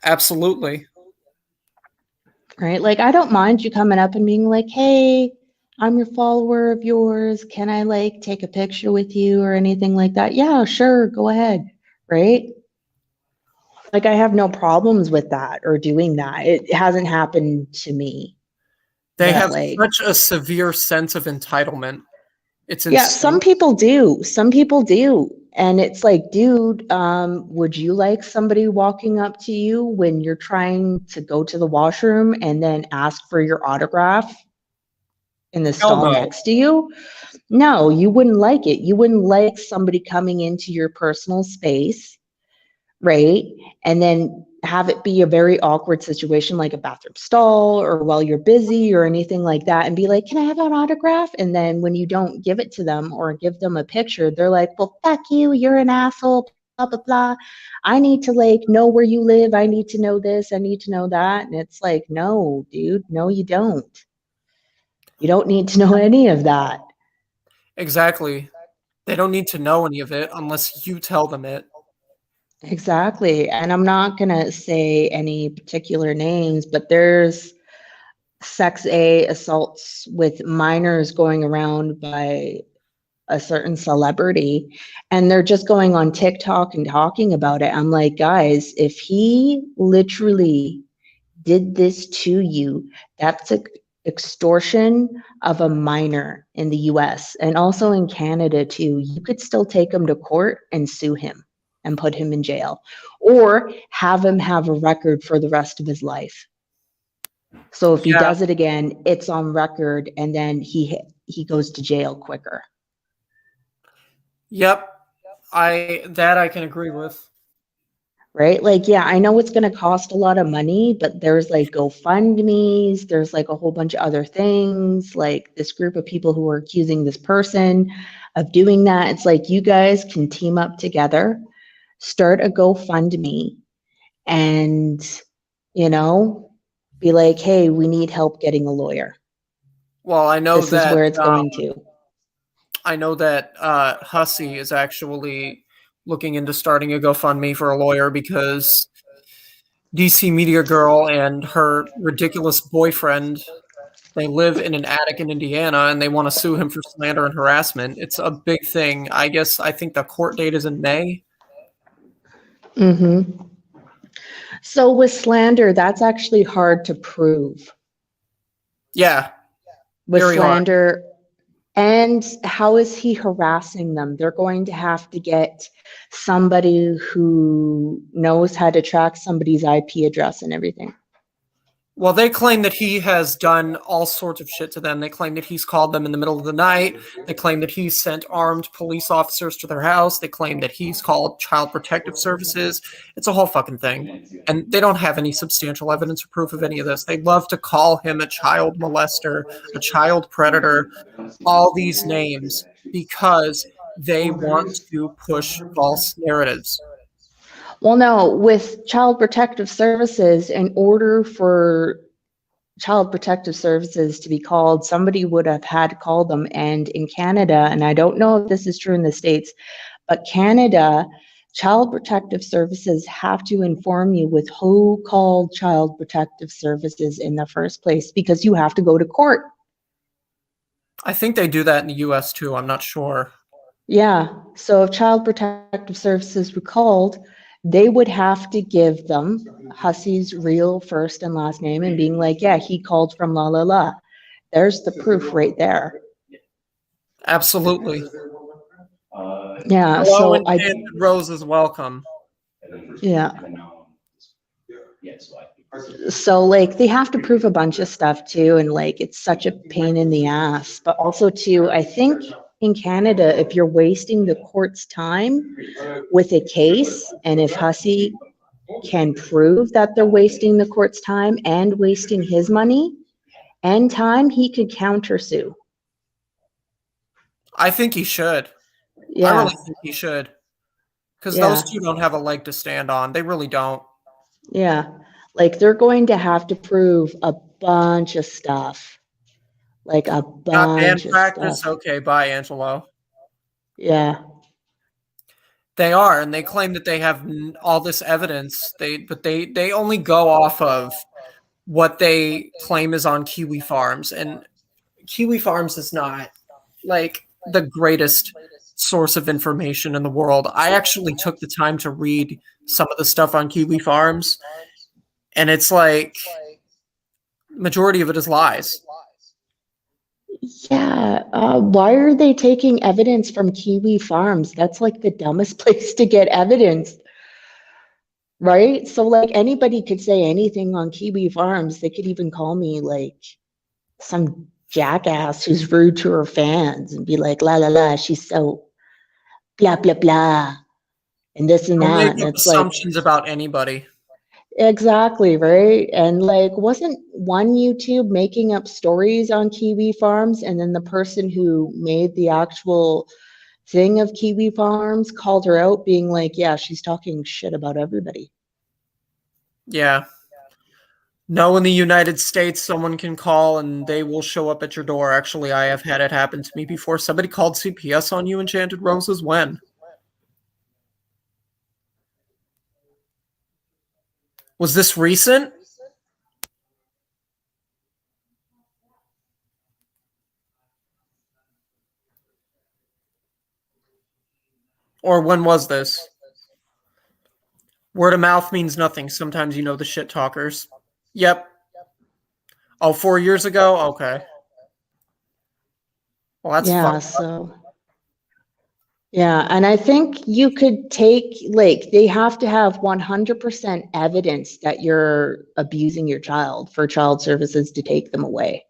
A: Absolutely.
G: right? Like I don't mind you coming up and being like, hey, I'm your follower of yours. Can I like take a picture with you or anything like that? Yeah, sure, go ahead, right? Like I have no problems with that or doing that. It hasn't happened to me.
A: They
G: But
A: have
G: like
A: such a severe sense of entitlement. It's
G: yeah, some
A: insane.
G: people do. Some people do. And it's like, dude, would you like somebody walking up to you when you're trying to go to the washroom and then ask for your autograph in the
A: Hell
G: stall
A: no.
G: next to you? No, you wouldn't like it. You wouldn't like somebody coming into your personal space, right? And then have it be a very awkward situation like a bathroom stall or while you're busy or anything like that and be like, can I have an autograph? And then when you don't give it to them or give them a picture, they're like, well, fuck you, you're an asshole, blah, blah, blah. I need to like know where you live. I need to know this. I need to know that. And it's like, no, dude, no, you don't. You don't need to know any of that.
A: Exactly. They don't need to know any of it unless you tell them it.
G: Exactly. And I'm not going to say any particular names, but there's sex A assaults with minors going around by a certain celebrity, and they're just going on TikTok and talking about it. I'm like, guys, if he literally did this to you, that's extortion of a minor in the US and also in Canada too. You could still take him to court and sue him and put him in jail or have him have a record for the rest of his life. So if he
A: Yeah.
G: does it again, it's on record and then he goes to jail quicker.
A: Yep. I can agree with.
G: Right? Like, yeah, I know it's going to cost a lot of money, but there's like GoFundMe's, there's like a whole bunch of other things, like this group of people who are accusing this person of doing that. It's like you guys can team up together, start a GoFundMe, and, you know, be like, hey, we need help getting a lawyer.
A: Well,
G: This is where it's going to.
A: I know that Hussey is actually looking into starting a GoFundMe for a lawyer because DC Media Girl and her ridiculous boyfriend, they live in an attic in Indiana and they want to sue him for slander and harassment. It's a big thing. I think the court date is in May.
G: Mm-hmm. So with slander, that's actually hard to prove.
A: Yeah,
G: With
A: very hard.
G: slander, and how is he harassing them? They're going to have to get somebody who knows how to track somebody's IP address and everything.
A: Well, they claim that he has done all sorts of shit to them. They claim that he's called them in the middle of the night. They claim that he's sent armed police officers to their house. They claim that he's called Child Protective Services. It's a whole fucking thing. And they don't have any substantial evidence or proof of any of this. They love to call him a child molester, a child predator, all these names because they want to push false narratives.
G: Well, no, with Child Protective Services, in order for Child Protective Services to be called, somebody would have had to call them. And in Canada, and I don't know if this is true in the States, but Canada, Child Protective Services have to inform you with who called Child Protective Services in the first place because you have to go to court.
A: I think they do that in the US too. I'm not sure.
G: Yeah, so if Child Protective Services were called, they would have to give them Hussey's real first and last name and being like, yeah, he called from la la la. There's the proof right there.
A: Absolutely.
G: Yeah,
A: Hello,
G: so
A: Enchanted Rose is welcome.
G: yeah. So like they have to prove a bunch of stuff too, and like it's such a pain in the ass. But also too, I think in Canada, if you're wasting the court's time with a case, and if Hussey can prove that they're wasting the court's time and wasting his money and time, he could countersue.
A: I think he should. I
G: Yeah,
A: really think he should. Because
G: yeah,
A: those two don't have a leg to stand on. They really don't.
G: yeah. Like they're going to have to prove a bunch of stuff. Like a
A: Got band
G: bunch of
A: practice?
G: stuff.
A: Okay, bye, Angelo.
G: Yeah.
A: They are, and they claim that they have all this evidence. But they only go off of what they claim is on Kiwi Farms, and Kiwi Farms is not like the greatest source of information in the world. I actually took the time to read some of the stuff on Kiwi Farms, and it's like majority of it is lies.
G: Yeah. Why are they taking evidence from Kiwi Farms? That's like the dumbest place to get evidence, right? So like anybody could say anything on Kiwi Farms. They could even call me like some jackass who's rude to her fans and be like, la la la, she's so blah blah blah, and this and
A: They'll
G: that.
A: make
G: And
A: up
G: it's like,
A: assumptions about anybody.
G: exactly, right? And like, wasn't one YouTube making up stories on Kiwi Farms, and then the person who made the actual thing of Kiwi Farms called her out, being like, yeah, she's talking shit about everybody.
A: Yeah. No, in the United States, someone can call and they will show up at your door. Actually, I have had it happen to me before. Somebody called CPS on you, Enchanted Roses. When? Was this recent? Or when was this? Word of mouth means nothing. Sometimes you know the shit talkers. Yep. Oh, 4 years ago? Okay. Well, that's
G: Yeah,
A: fucked up.
G: so yeah, and I think you could take, like, they have to have 100% evidence that you're abusing your child for child services to take them away.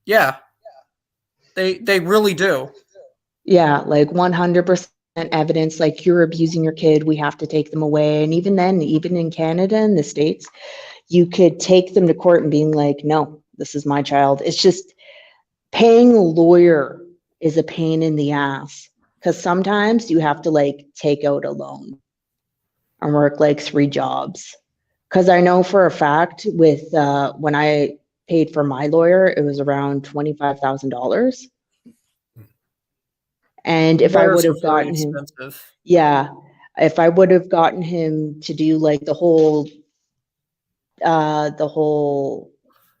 A: Yeah. They really do.
G: Yeah, like 100% evidence, like you're abusing your kid, we have to take them away. And even then, even in Canada and the States, you could take them to court and being like, no, this is my child. It's just paying a lawyer is a pain in the ass, because sometimes you have to like take out a loan and work like 3 jobs. Because I know for a fact with when I paid for my lawyer, it was around $25,000. And if I
A: Lawyers
G: would
A: are
G: have
A: very
G: gotten him,
A: expensive.
G: yeah, if I would have gotten him to do like the whole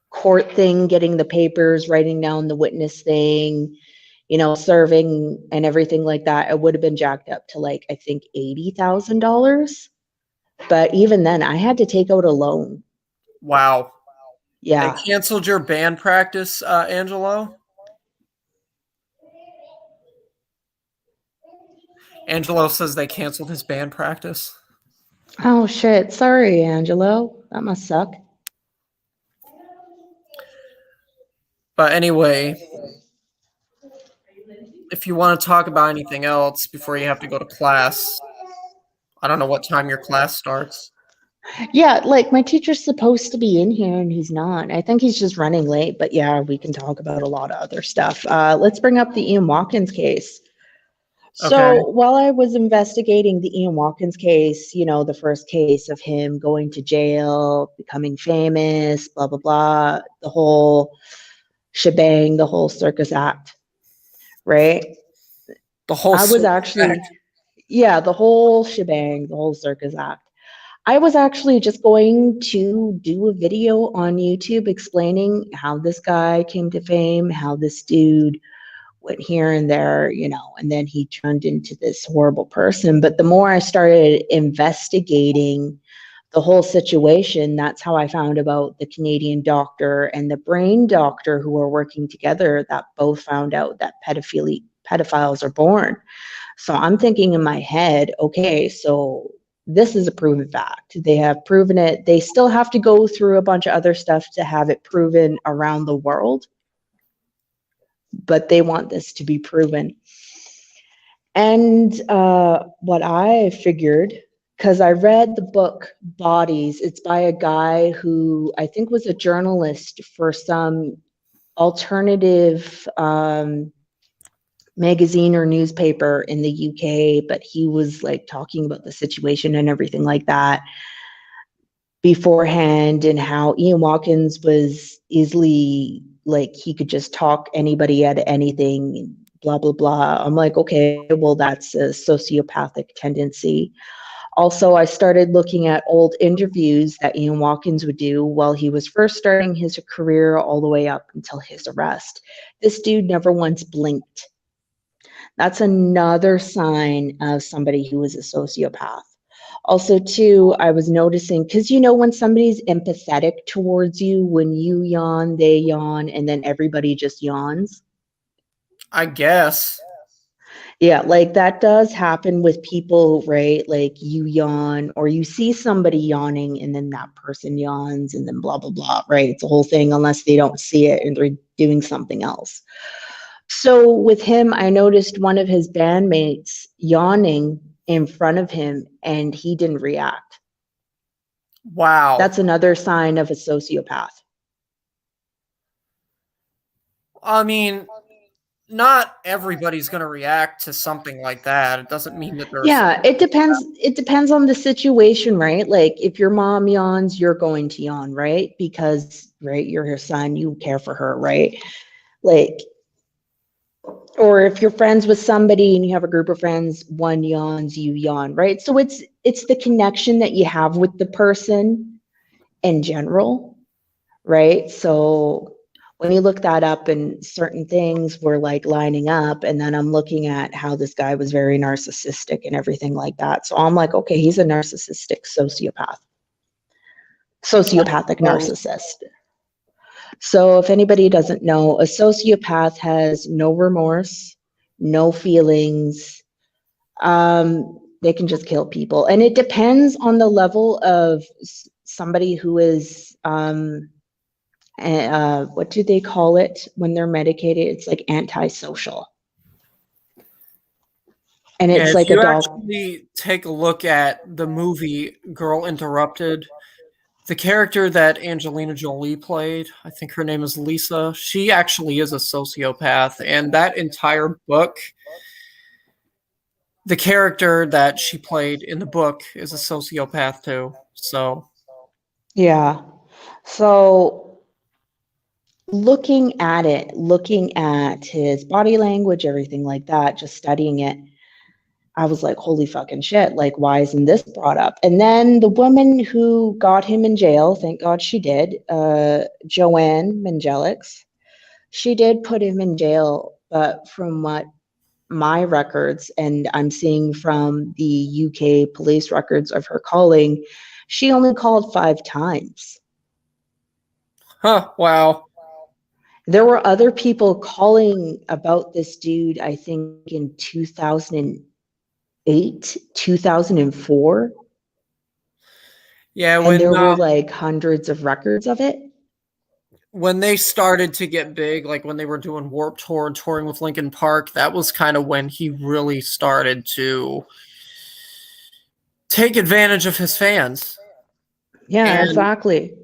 G: court thing, getting the papers, writing down the witness thing, you know, serving and everything like that, it would have been jacked up to like, I think $80,000. But even then, I had to take out a loan.
A: Wow. They
G: Yeah.
A: canceled your band practice, Angelo? Angelo says they canceled his band practice.
G: Oh shit. Sorry, Angelo. That must suck.
A: But anyway, if you want to talk about anything else before you have to go to class, I don't know what time your class starts.
G: Yeah, like my teacher's supposed to be in here and he's not. I think he's just running late, but yeah, we can talk about a lot of other stuff. Let's bring up the Ian Watkins case.
A: Okay.
G: So while I was investigating the Ian Watkins case, you know, the first case of him going to jail, becoming famous, blah, blah, blah, the whole shebang, the whole circus act, right?
A: The whole
G: I was
A: circus
G: actually,
A: act.
G: yeah, the whole shebang, the whole circus act. I was actually just going to do a video on YouTube explaining how this guy came to fame, how this dude went here and there, you know, and then he turned into this horrible person. But the more I started investigating the whole situation, that's how I found about the Canadian doctor and the brain doctor who were working together, that both found out that pedophiles are born. So I'm thinking in my head, okay, so this is a proven fact. They have proven it. They still have to go through a bunch of other stuff to have it proven around the world, but they want this to be proven. And what I figured, because I read the book Bodies, it's by a guy who I think was a journalist for some alternative magazine or newspaper in the UK, but he was like talking about the situation and everything like that beforehand, and how Ian Watkins was easily, like, he could just talk anybody at anything, blah blah blah. I'm like, okay, well, that's a sociopathic tendency. Also, I started looking at old interviews that Ian Watkins would do while he was first starting his career all the way up until his arrest. This dude never once blinked. That's another sign of somebody who is a sociopath. Also, too, I was noticing, because you know when somebody's empathetic towards you, when you yawn, they yawn, and then everybody just yawns.
A: I guess.
G: Yeah, like that does happen with people, right? Like you yawn or you see somebody yawning and then that person yawns and then blah, blah, blah, right? It's a whole thing unless they don't see it and they're doing something else. So with him, I noticed one of his bandmates yawning in front of him and he didn't react.
A: Wow.
G: That's another sign of a sociopath.
A: I mean, not everybody's going to react to something like that. It doesn't mean that there's...
G: Yeah, it depends. It depends on the situation, right? Like if your mom yawns, you're going to yawn, right? Because, right, you're her son, you care for her, right? Like, or if you're friends with somebody and you have a group of friends, one yawns, you yawn, right? So it's the connection that you have with the person in general, right? So when you look that up and certain things were like lining up, and then I'm looking at how this guy was very narcissistic and everything like that. So I'm like, okay, he's a narcissistic sociopathic narcissist. So if anybody doesn't know, a sociopath has no remorse, no feelings. They can just kill people. And it depends on the level of somebody who is, what do they call it when they're medicated? It's like antisocial. And it's like
A: if you
G: a dog.
A: actually take a look at the movie Girl Interrupted, the character that Angelina Jolie played, I think her name is Lisa, she actually is a sociopath. And that entire book, the character that she played in the book is a sociopath too. So,
G: yeah. So looking at it, looking at his body language, everything like that, just studying it, I was like, holy fucking shit, like, why isn't this brought up? And then the woman who got him in jail, thank God she did, Joanne Mangelix, she did put him in jail, but from what my records, and I'm seeing from the UK police records of her calling, she only called 5 times.
A: wow.
G: There were other people calling about this dude, I think in 2008, 2004.
A: Yeah,
G: And there were like hundreds of records of it.
A: When they started to get big, like when they were doing Warped Tour and touring with Linkin Park, that was kind of when he really started to take advantage of his fans.
G: Yeah,
A: And
G: exactly.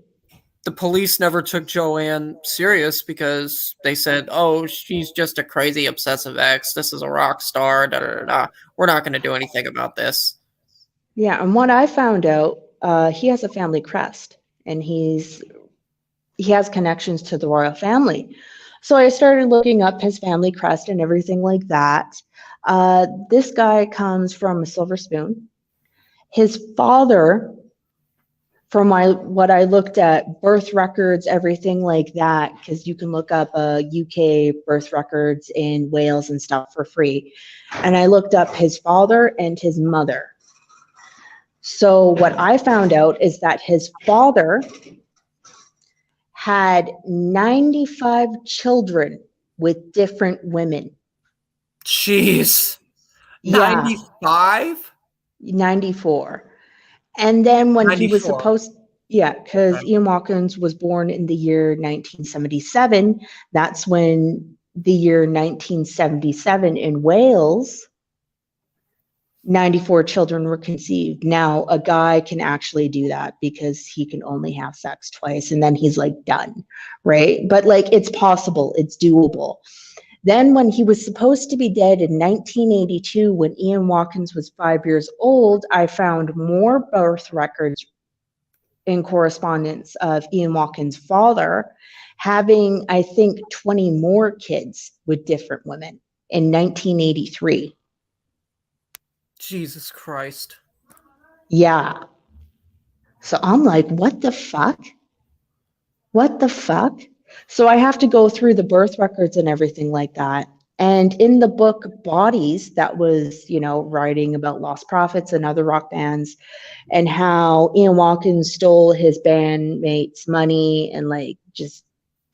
A: the police never took Joanne serious because they said, oh, she's just a crazy obsessive ex. This is a rock star. Da, da, da, da. We're not going to do anything about this.
G: Yeah, and what I found out, he has a family crest, and he has connections to the royal family. So I started looking up his family crest and everything like that. This guy comes from a silver spoon. His father, from what I looked at, birth records, everything like that, because you can look up UK birth records in Wales and stuff for free. And I looked up his father and his mother. So what I found out is that his father had 95 children with different women.
A: Jeez.
G: Yeah.
A: 95?
G: 94. And then when he was
A: 94.
G: supposed, yeah, because
A: Okay.
G: Ian Watkins was born in the year 1977. That's when the year 1977 in Wales, 94 children were conceived. Now, a guy can actually do that because he can only have sex twice and then he's like done, right? But like it's possible, it's doable. Then, when he was supposed to be dead in 1982, when Ian Watkins was 5 years old, I found more birth records in correspondence of Ian Watkins' father having, I think, 20 more kids with different women in 1983.
A: Jesus Christ.
G: Yeah. So I'm like, what the fuck? What the fuck? So I have to go through the birth records and everything like that. And in the book Bodies, that was, writing about Lost Prophets and other rock bands and how Ian Watkins stole his bandmates' money and like just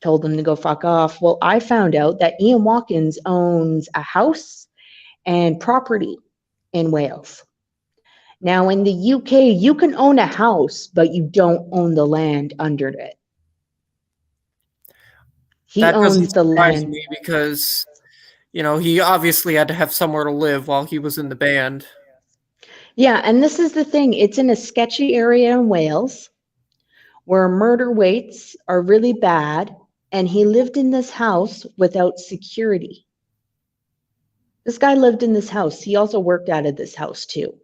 G: told them to go fuck off. Well, I found out that Ian Watkins owns a house and property in Wales. Now, in the UK, you can own a house, but you don't own the land under it. He
A: That doesn't
G: owns the
A: surprise
G: land.
A: me because, he obviously had to have somewhere to live while he was in the band.
G: Yeah, and this is the thing. It's in a sketchy area in Wales where murder rates are really bad, and he lived in this house without security. This guy lived in this house. He also worked out of this house too.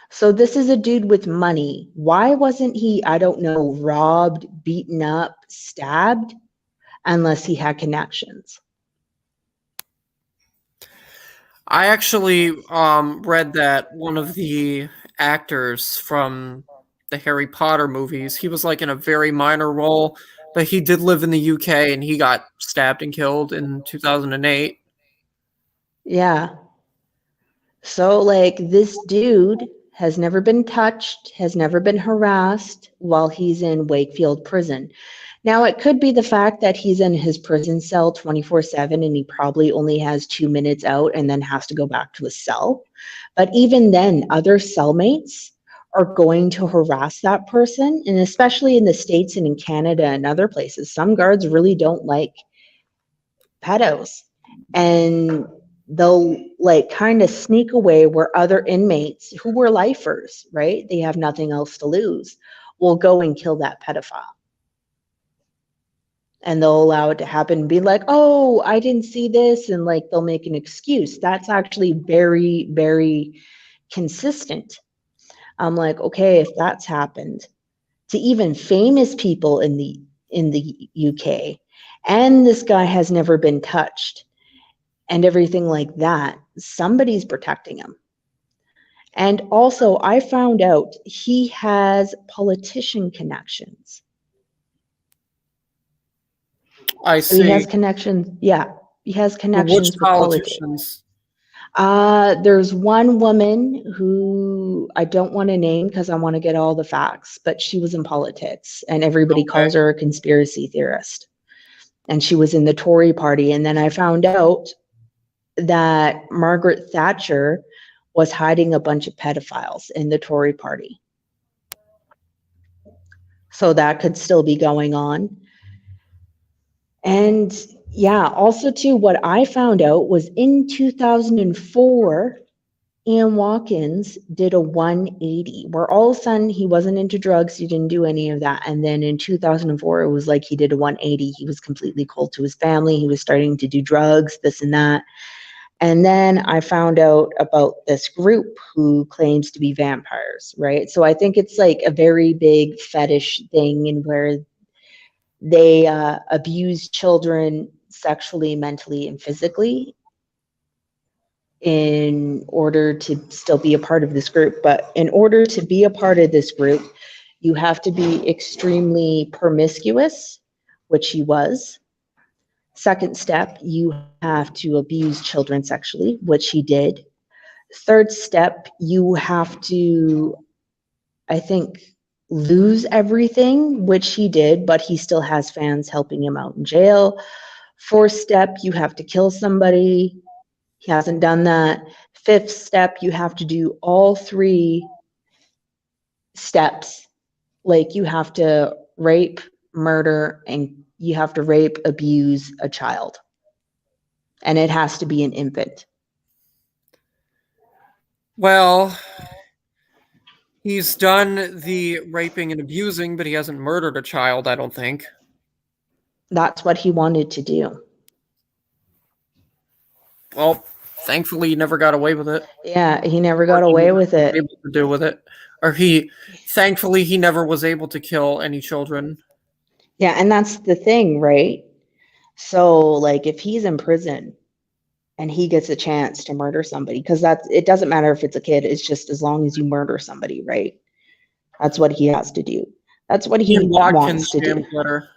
G: So this is a dude with money. Why wasn't he, I don't know, robbed, beaten up, stabbed, unless he had connections?
A: I actually read that one of the actors from the Harry Potter movies, he was like in a very minor role, but he did live in the UK and he got stabbed and killed in 2008.
G: Yeah. So, like, this dude has never been touched, has never been harassed while he's in Wakefield prison. Now, it could be the fact that he's in his prison cell 24/7 and he probably only has 2 minutes out and then has to go back to his cell. But even then, other cellmates are going to harass that person. And especially in the States and in Canada and other places, some guards really don't like pedos. And they'll like kind of sneak away where other inmates who were lifers, right? They have nothing else to lose, will go and kill that pedophile. And they'll allow it to happen and be like, oh, I didn't see this. And like, they'll make an excuse. That's actually very, very consistent. I'm like, okay, if that's happened to even famous people in the UK, and this guy has never been touched and everything like that, somebody's protecting him. And also, I found out he has politician connections.
A: I
G: So he has
A: see.
G: connections. Yeah, he has
A: Which
G: connections with politics.
A: politicians?
G: There's one woman who I don't want to name because I want to get all the facts, but she was in politics and everybody
A: Okay.
G: calls her a conspiracy theorist. And she was in the Tory party. And then I found out that Margaret Thatcher was hiding a bunch of pedophiles in the Tory party. So that could still be going on. And yeah, also too, what I found out was in 2004, Ian Watkins did a 180 where all of a sudden he wasn't into drugs, he didn't do any of that. And then in 2004, it was like he did a 180. He was completely cold to his family. He was starting to do drugs, this and that. And then I found out about this group who claims to be vampires, right? So I think it's like a very big fetish thing in where they abuse children sexually, mentally, and physically in order to still be a part of this group. But in order to be a part of this group, you have to be extremely promiscuous, which he was. Second step, you have to abuse children sexually, which he did. Third step, you have to, I think, lose everything, which he did, but he still has fans helping him out in jail. Fourth step, you have to kill somebody. He hasn't done that. Fifth step, you have to do all three steps. Like you have to rape, murder, and you have to rape, abuse a child. And it has to be an infant.
A: Well, he's done the raping and abusing, but he hasn't murdered a child, I don't think.
G: That's what he wanted to do.
A: Well, thankfully he never got away with it.
G: Yeah, he never
A: Or
G: got
A: he
G: away
A: never
G: with
A: was
G: it.
A: able to do with it. Or thankfully he never was able to kill any children.
G: Yeah, and that's the thing, right? So, like, if he's in prison and he gets a chance to murder somebody, because it doesn't matter if it's a kid, it's just as long as you murder somebody, right? That's what he has to do. That's what he
A: Ian Watkins,
G: wants to
A: Jam
G: do.
A: Glitter.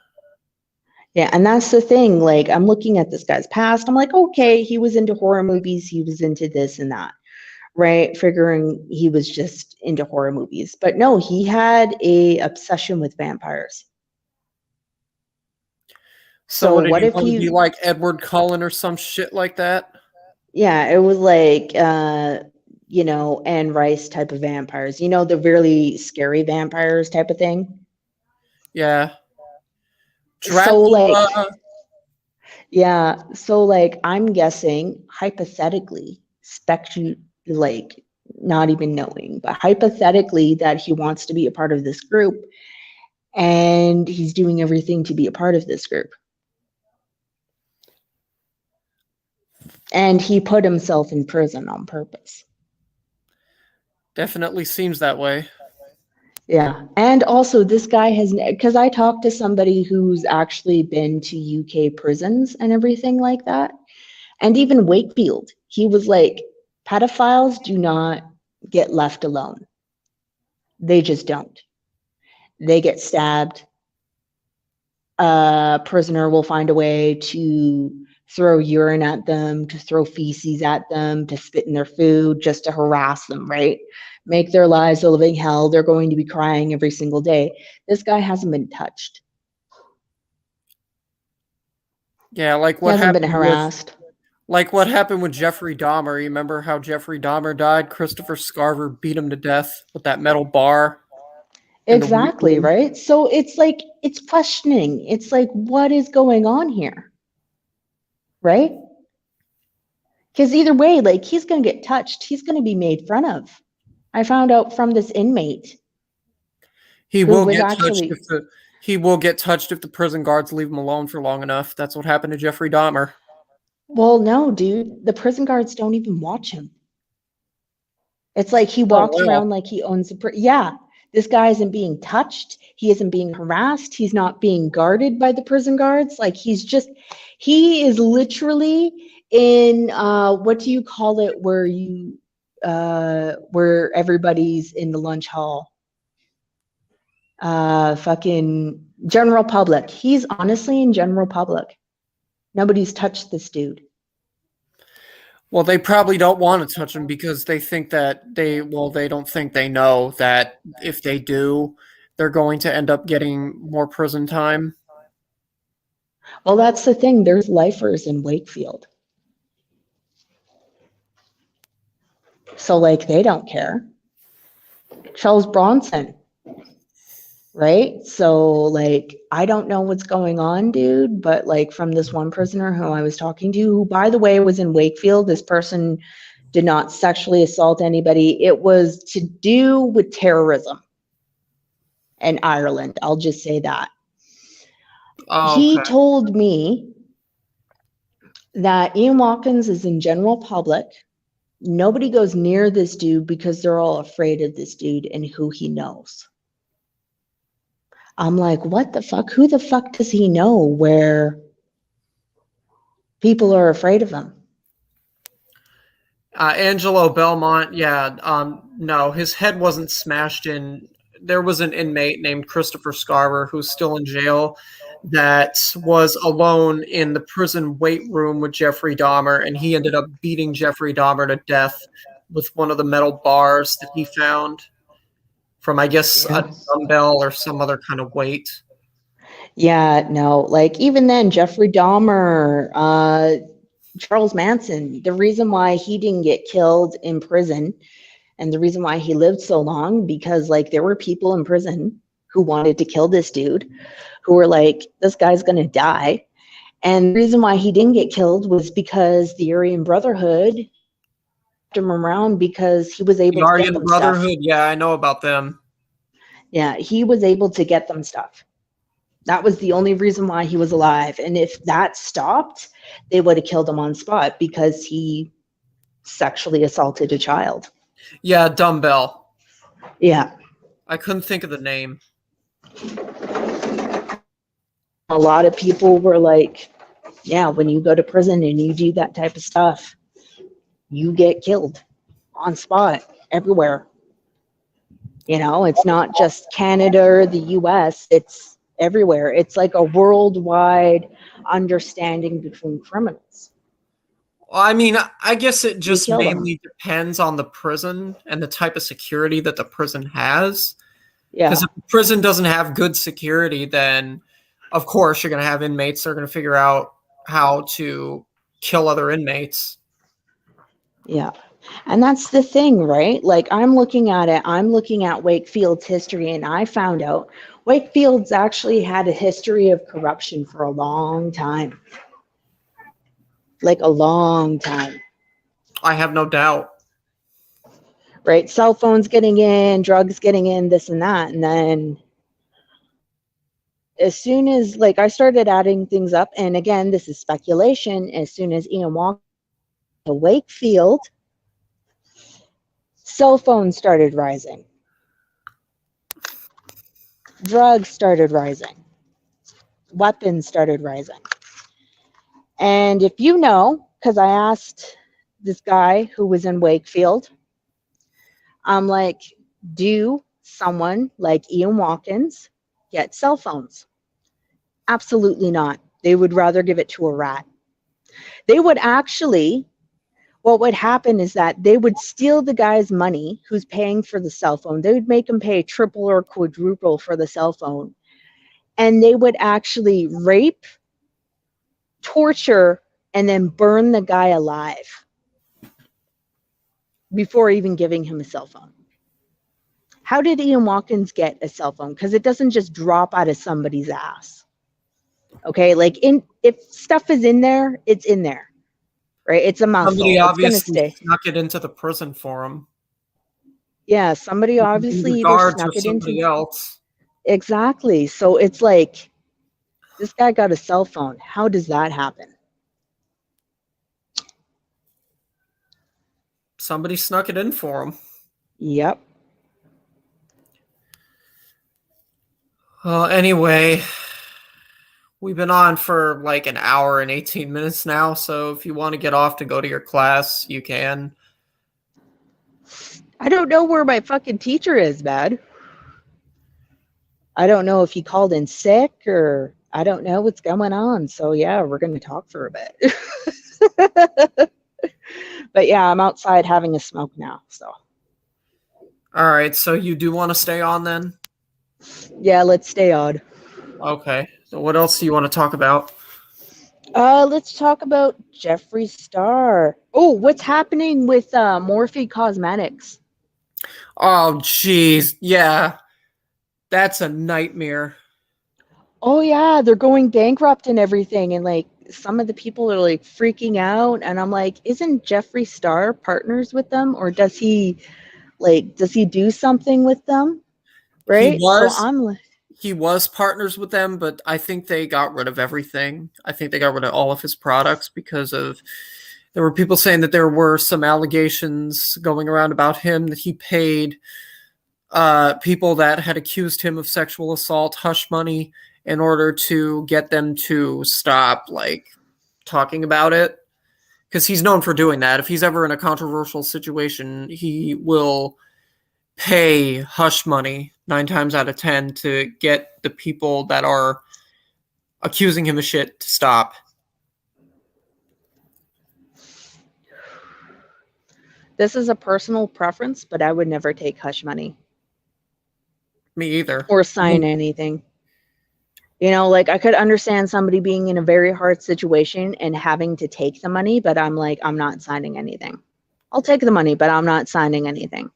G: Yeah, and that's the thing. Like, I'm looking at this guy's past. I'm like, okay, he was into horror movies. He was into this and that, right? Figuring he was just into horror movies. But no, he had a obsession with vampires.
A: So
G: what
A: he
G: if
A: want to
G: he,
A: be like Edward Cullen or some shit like that?
G: yeah, it was like, you know, Anne Rice type of vampires, you know, the really scary vampires type of thing.
A: Yeah.
G: So like,
A: Dracula.
G: yeah, so like I'm guessing hypothetically, like not even knowing, but hypothetically that he wants to be a part of this group and he's doing everything to be a part of this group. And he put himself in prison on purpose.
A: Definitely seems that way.
G: Yeah. And also this guy has, because I talked to somebody who's actually been to UK prisons and everything like that. And even Wakefield, he was like, pedophiles do not get left alone. They just don't. They get stabbed. A prisoner will find a way to throw urine at them, to throw feces at them, to spit in their food, just to harass them, right? Make their lives a living hell. They're going to be crying every single day. This guy hasn't been touched.
A: Yeah, like
G: He
A: what
G: hasn't been
A: happened
G: harassed.
A: like what happened with Jeffrey Dahmer. You remember how Jeffrey Dahmer died? Christopher Scarver beat him to death with that metal bar. in the weight
G: Exactly,
A: room.
G: right? So it's like, it's questioning. It's like, what is going on here? Right? Because either way, like he's going to get touched. He's going to be made fun of. I found out from this inmate.
A: He
G: who
A: will
G: was
A: get
G: actually,
A: touched he will get touched if the prison guards leave him alone for long enough. That's what happened to Jeffrey Dahmer.
G: well, no, dude, the prison guards don't even watch him. It's like he
A: Oh
G: walks
A: well.
G: around like he owns yeah, this guy isn't being touched. He isn't being harassed. He's not being guarded by the prison guards. Like he is literally in, what do you call it where everybody's in the lunch hall? Fucking general public. He's honestly in general public. Nobody's touched this dude.
A: Well, they probably don't want to touch him because they think that they don't think they know that if they do, they're going to end up getting more prison time.
G: Well, that's the thing. There's lifers in Wakefield. So, like, they don't care. Charles Bronson, right? So, like, I don't know what's going on, dude, but, like, from this one prisoner who I was talking to, who, by the way, was in Wakefield, this person did not sexually assault anybody. It was to do with terrorism in Ireland. I'll just say that.
A: Oh,
G: He
A: okay.
G: told me that Ian Watkins is in general public. Nobody goes near this dude because they're all afraid of this dude and who he knows. I'm like, what the fuck? Who the fuck does he know where people are afraid of him?
A: Angelo Belmont, yeah, no, his head wasn't smashed in. There was an inmate named Christopher Scarver who's still in jail that was alone in the prison weight room with Jeffrey Dahmer, and he ended up beating Jeffrey Dahmer to death with one of the metal bars that he found from, I guess, a dumbbell or some other kind of weight.
G: Yeah, no, like even then, Jeffrey Dahmer, Charles Manson, the reason why he didn't get killed in prison And the reason why he lived so long, because like there were people in prison who wanted to kill this dude, who were like, this guy's going to die. And the reason why he didn't get killed was because the Aryan Brotherhood kept him around because he was able
A: The
G: to get
A: Aryan
G: them stuff.
A: Brotherhood, yeah, I know about them.
G: Yeah, he was able to get them stuff. That was the only reason why he was alive. And if that stopped, they would have killed him on spot because he sexually assaulted a child.
A: Yeah, Dumbbell.
G: Yeah.
A: I couldn't think of the name.
G: A lot of people were like, yeah, when you go to prison and you do that type of stuff, you get killed on spot everywhere. You know, it's not just Canada or the US, it's everywhere. It's like a worldwide understanding between criminals.
A: Well, I mean, I guess it
G: You
A: just
G: kill them.
A: mainly depends on the prison and the type of security that the prison has.
G: Yeah.
A: Because if the prison doesn't have good security, then of course you're going to have inmates that are going to figure out how to kill other inmates.
G: Yeah. And that's the thing, right? Like I'm looking at Wakefield's history, and I found out Wakefield's actually had a history of corruption for a long time. Like a long time.
A: I have no doubt.
G: Right? Cell phones getting in, drugs getting in, this and that. And then as soon as like I started adding things up, and again, this is speculation, as soon as Ian walked to Wakefield, cell phones started rising. Drugs started rising. Weapons started rising. And if you know, because I asked this guy who was in Wakefield, I'm like, do someone like Ian Watkins get cell phones? Absolutely not. They would rather give it to a rat. They would actually, what would happen is that they would steal the guy's money who's paying for the cell phone. They would make him pay triple or quadruple for the cell phone. And they would actually rape, torture, and then burn the guy alive before even giving him a cell phone. How did Ian Watkins get a cell phone? Because it doesn't just drop out of somebody's ass. Okay, like if stuff is in there, it's in there, right? It's a muscle.
A: Somebody
G: It's gonna
A: obviously
G: stay.
A: snuck it into the prison for him.
G: Yeah, somebody obviously
A: in
G: either
A: regards
G: snuck
A: or
G: it
A: somebody
G: into.
A: else.
G: Exactly. So it's like, this guy got a cell phone. How does that happen?
A: Somebody snuck it in for him.
G: Yep.
A: Well, anyway, we've been on for like an hour and 18 minutes now, so if you want to get off to go to your class, you can.
G: I don't know where my fucking teacher is, man. I don't know if he called in sick or I don't know what's going on. So yeah, we're going to talk for a bit. But yeah, I'm outside having a smoke now. So
A: All right, so you do want to stay on then?
G: yeah, let's stay on.
A: Okay. So what else do you want to talk about?
G: Let's talk about Jeffree Star. Oh, what's happening with Morphe Cosmetics?
A: Oh, jeez. Yeah. That's a nightmare.
G: Oh yeah, they're going bankrupt and everything, and like some of the people are like freaking out, and I'm like, isn't Jeffree Star partners with them, or does he do something with them? Right? So I'm like,
A: He was partners with them, but I think they got rid of everything. I think they got rid of all of his products because of there were people saying that there were some allegations going around about him that he paid people that had accused him of sexual assault hush money in order to get them to stop like talking about it, because he's known for doing that. If he's ever in a controversial situation, he will pay hush money 9 times out of 10 to get the people that are accusing him of shit to stop.
G: this is a personal preference, but I would never take hush money
A: Me either.
G: or sign anything. You know, like I could understand somebody being in a very hard situation and having to take the money, but I'm like, I'm not signing anything. I'll take the money, but I'm not signing anything.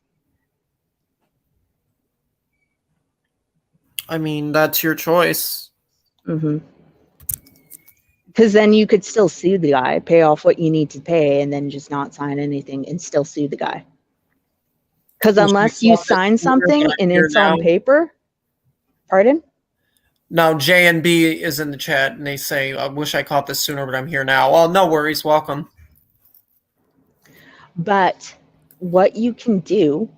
A: I mean, that's your choice.
G: Because then you could still sue the guy, pay off what you need to pay, and then just not sign anything and still sue the guy. Because
A: Wish I
G: unless you
A: caught this
G: sign
A: sooner, but
G: something
A: I'm
G: and
A: here
G: it's on
A: now.
G: paper, pardon?
A: No, J and B is in the chat, and they say, "I wish I caught this sooner, but I'm here now." Well, no worries. Welcome.
G: But what you can do,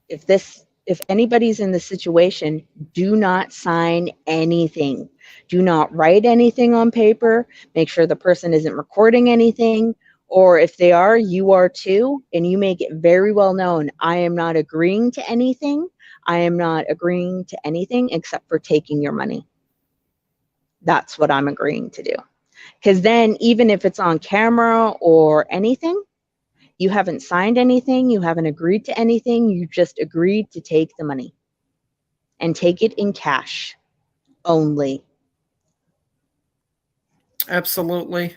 G: if anybody's in the situation, do not sign anything. Do not write anything on paper. Make sure the person isn't recording anything. Or if they are, you are too. And you make it very well known, I am not agreeing to anything. I am not agreeing to anything except for taking your money. That's what I'm agreeing to do. Because then even if it's on camera or anything, you haven't signed anything, you haven't agreed to anything, you just agreed to take the money. And take it in cash only.
A: Absolutely.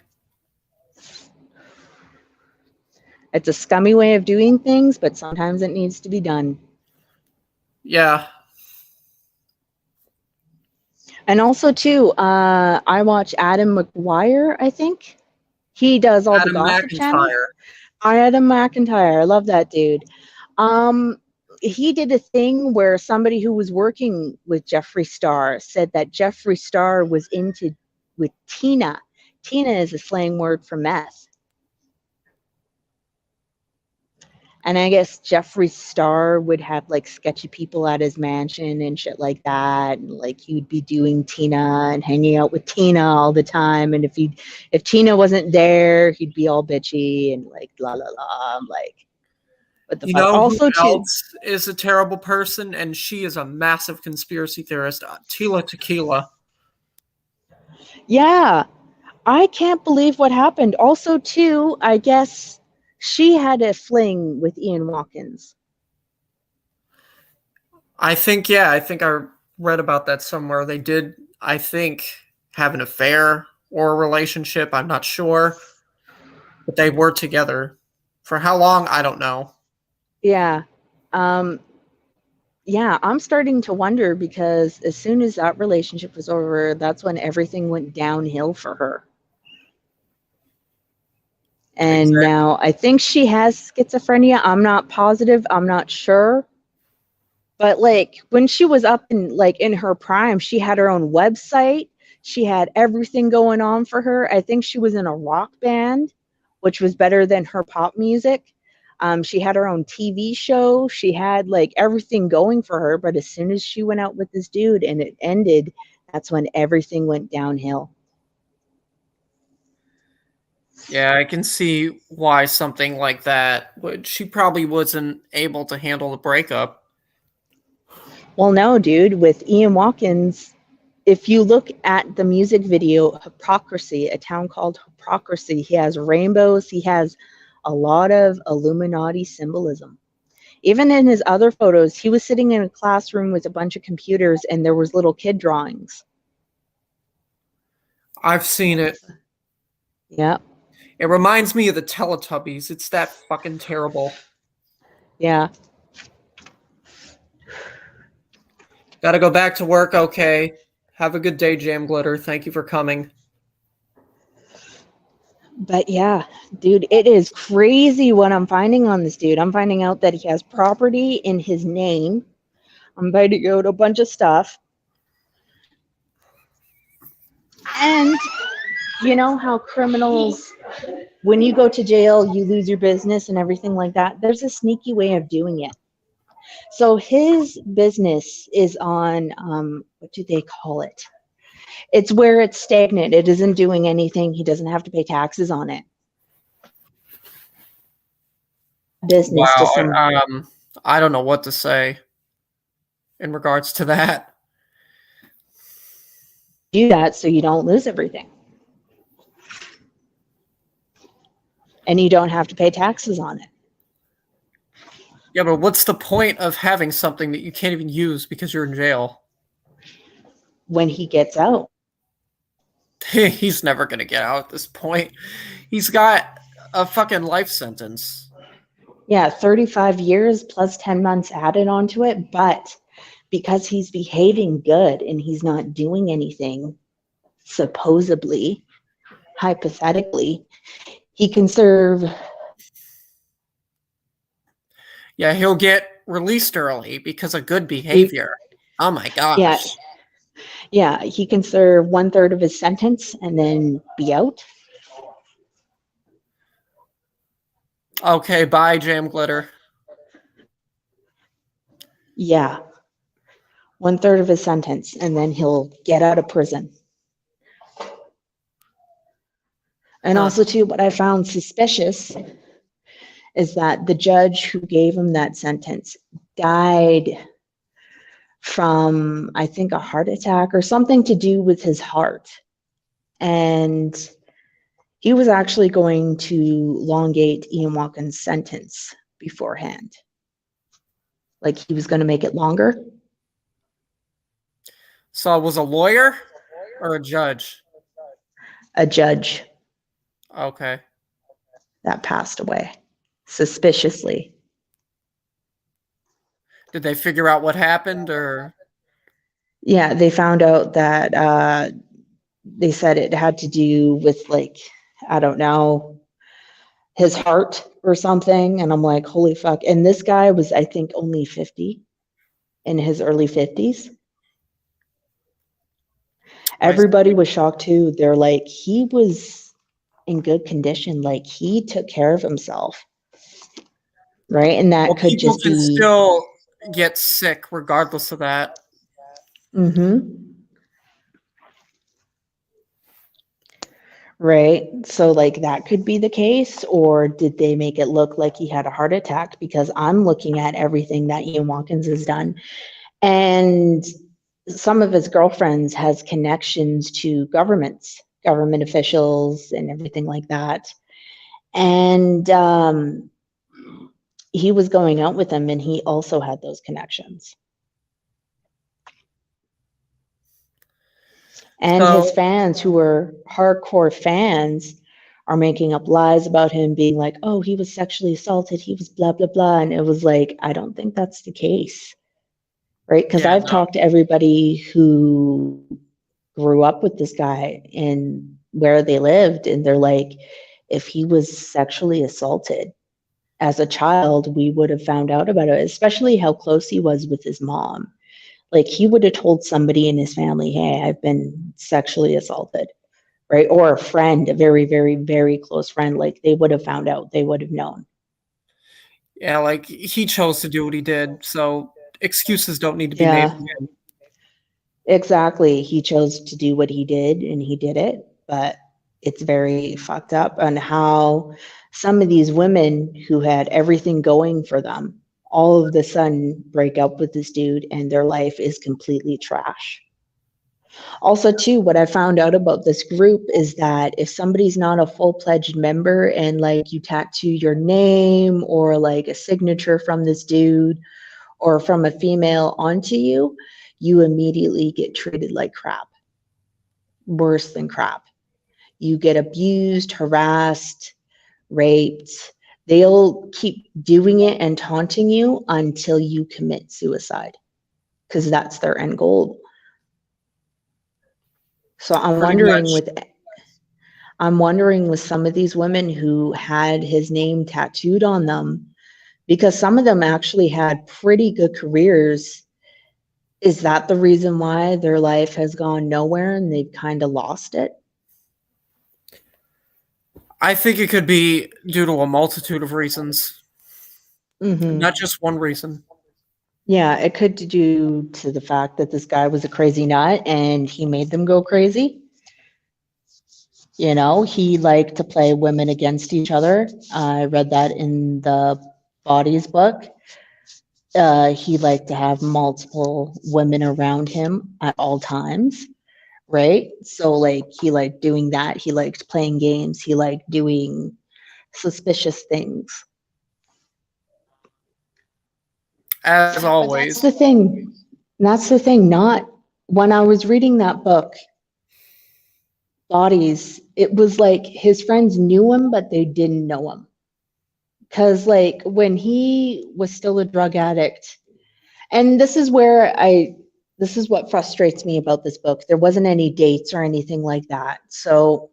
G: It's a scummy way of doing things, but sometimes it needs to be done.
A: Yeah.
G: And also, too, I watch Adam McGuire, I think. He does all
A: Adam
G: the gossip channels.
A: McIntyre.
G: Adam McIntyre. I love that dude. He did a thing where somebody who was working with Jeffree Star said that Jeffree Star was with Tina. Tina is a slang word for meth. And I guess Jeffree Star would have like sketchy people at his mansion and shit like that. And like he'd be doing Tina and hanging out with Tina all the time. And if Tina wasn't there, he'd be all bitchy and like la la la. I'm like, what the
A: You
G: fuck?
A: know
G: Also,
A: who
G: too,
A: else is a terrible person, and she is a massive conspiracy theorist? Tila Tequila.
G: yeah, I can't believe what happened. Also, too, I guess she had a fling with Ian Watkins.
A: I think I read about that somewhere. They did, I think, have an affair or a relationship. I'm not sure. But they were together. For how long? I don't know.
G: Yeah. Yeah, I'm starting to wonder because as soon as that relationship was over, that's when everything went downhill for her. And
A: Exactly.
G: now I think she has schizophrenia. I'm not positive. I'm not sure. But like when she was up in her prime, she had her own website. She had everything going on for her. I think she was in a rock band, which was better than her pop music. She had her own TV show. She had like everything going for her. But as soon as she went out with this dude and it ended, that's when everything went downhill.
A: Yeah, I can see why something like that she probably wasn't able to handle the breakup.
G: Well, no, dude, with Ian Watkins, if you look at the music video, Hypocrisy, a town called Hypocrisy, he has rainbows, he has a lot of Illuminati symbolism. Even in his other photos, he was sitting in a classroom with a bunch of computers and there was little kid drawings.
A: I've seen it.
G: Yeah.
A: It reminds me of the Teletubbies. It's that fucking terrible.
G: Yeah.
A: Gotta go back to work, okay. Have a good day, Jam Glitter. Thank you for coming.
G: But yeah, dude, it is crazy what I'm finding on this dude. I'm finding out that he has property in his name. I'm finding out a bunch of stuff. And you know how criminals, when you go to jail, you lose your business and everything like that? There's a sneaky way of doing it. So his business is on, what do they call it? It's where it's stagnant. It isn't doing anything. He doesn't have to pay taxes on it. Business to some.
A: Wow, I don't know what to say in regards to that.
G: Do that so you don't lose everything. And you don't have to pay taxes on it.
A: Yeah, but what's the point of having something that you can't even use because you're in jail?
G: When he gets out.
A: He's never going to get out at this point. He's got a fucking life sentence.
G: Yeah, 35 years plus 10 months added onto it. But because he's behaving good and he's not doing anything, supposedly, hypothetically, he can serve.
A: Yeah, he'll get released early because of good behavior. Oh my
G: Yeah,
A: gosh.
G: yeah, he can serve 1/3 of his sentence and then be out.
A: Okay, bye, Jam Glitter.
G: Yeah, 1/3 of his sentence, and then he'll get out of prison. And
A: Huh.
G: also, too, what I found suspicious is that the judge who gave him that sentence died from, I think, a heart attack or something to do with his heart. And he was actually going to elongate Ian Walken's sentence beforehand. Like he was going to make it longer.
A: So it was a lawyer or a judge?
G: A judge
A: Okay.
G: that passed away, suspiciously.
A: Did they figure out what happened or?
G: Yeah, they found out that they said it had to do with, like, I don't know, his heart or something. And I'm like, holy fuck. And this guy was, I think, only 50, in his early 50s. Everybody was shocked too. They're like, he was in good condition. Like he took care of himself. Right. And that could
A: people
G: just
A: can
G: be.
A: still get sick regardless of that.
G: Right. So like that could be the case, or did they make it look like he had a heart attack? Because I'm looking at everything that Ian Watkins has done, and some of his girlfriends has connections to government officials and everything like that. And he was going out with them and he also had those connections. And his fans, who were hardcore fans, are making up lies about him, being like, oh, he was sexually assaulted, he was blah, blah, blah. And it was like, I don't think that's the case. Right? Because I've talked to everybody who grew up with this guy and where they lived, and they're like, if he was sexually assaulted as a child, we would have found out about it, especially how close he was with his mom. Like he would have told somebody in his family, hey, I've been sexually assaulted, right? Or a friend, a very, very, very close friend, like they would have found out, they would have known.
A: Yeah, like he chose to do what he did, so excuses don't need to be made for him.
G: Exactly. He chose to do what he did and he did it, but it's very fucked up on how some of these women who had everything going for them all of a sudden break up with this dude and their life is completely trash. Also, too, what I found out about this group is that if somebody's not a full-fledged member and like you tattoo your name or like a signature from this dude or from a female onto you, you immediately get treated like crap. Worse than crap. You get abused, harassed, raped. They'll keep doing it and taunting you until you commit suicide, because that's their end goal. So I'm wondering with some of these women who had his name tattooed on them, because some of them actually had pretty good careers. Is that the reason why their life has gone nowhere and they've kind of lost it?
A: I think it could be due to a multitude of reasons. Not just one reason.
G: Yeah, it could be due to the fact that this guy was a crazy nut and he made them go crazy. You know, he liked to play women against each other. I read that in the Bodies book. He liked to have multiple women around him at all times, right? So like he liked doing that. He liked playing games. He liked doing suspicious things.
A: As always.
G: That's the thing. That's the thing. Not when I was reading that book, Bodies, it was like his friends knew him, but they didn't know him. Because like when he was still a drug addict And this is what frustrates me about this book. There wasn't any dates or anything like that. So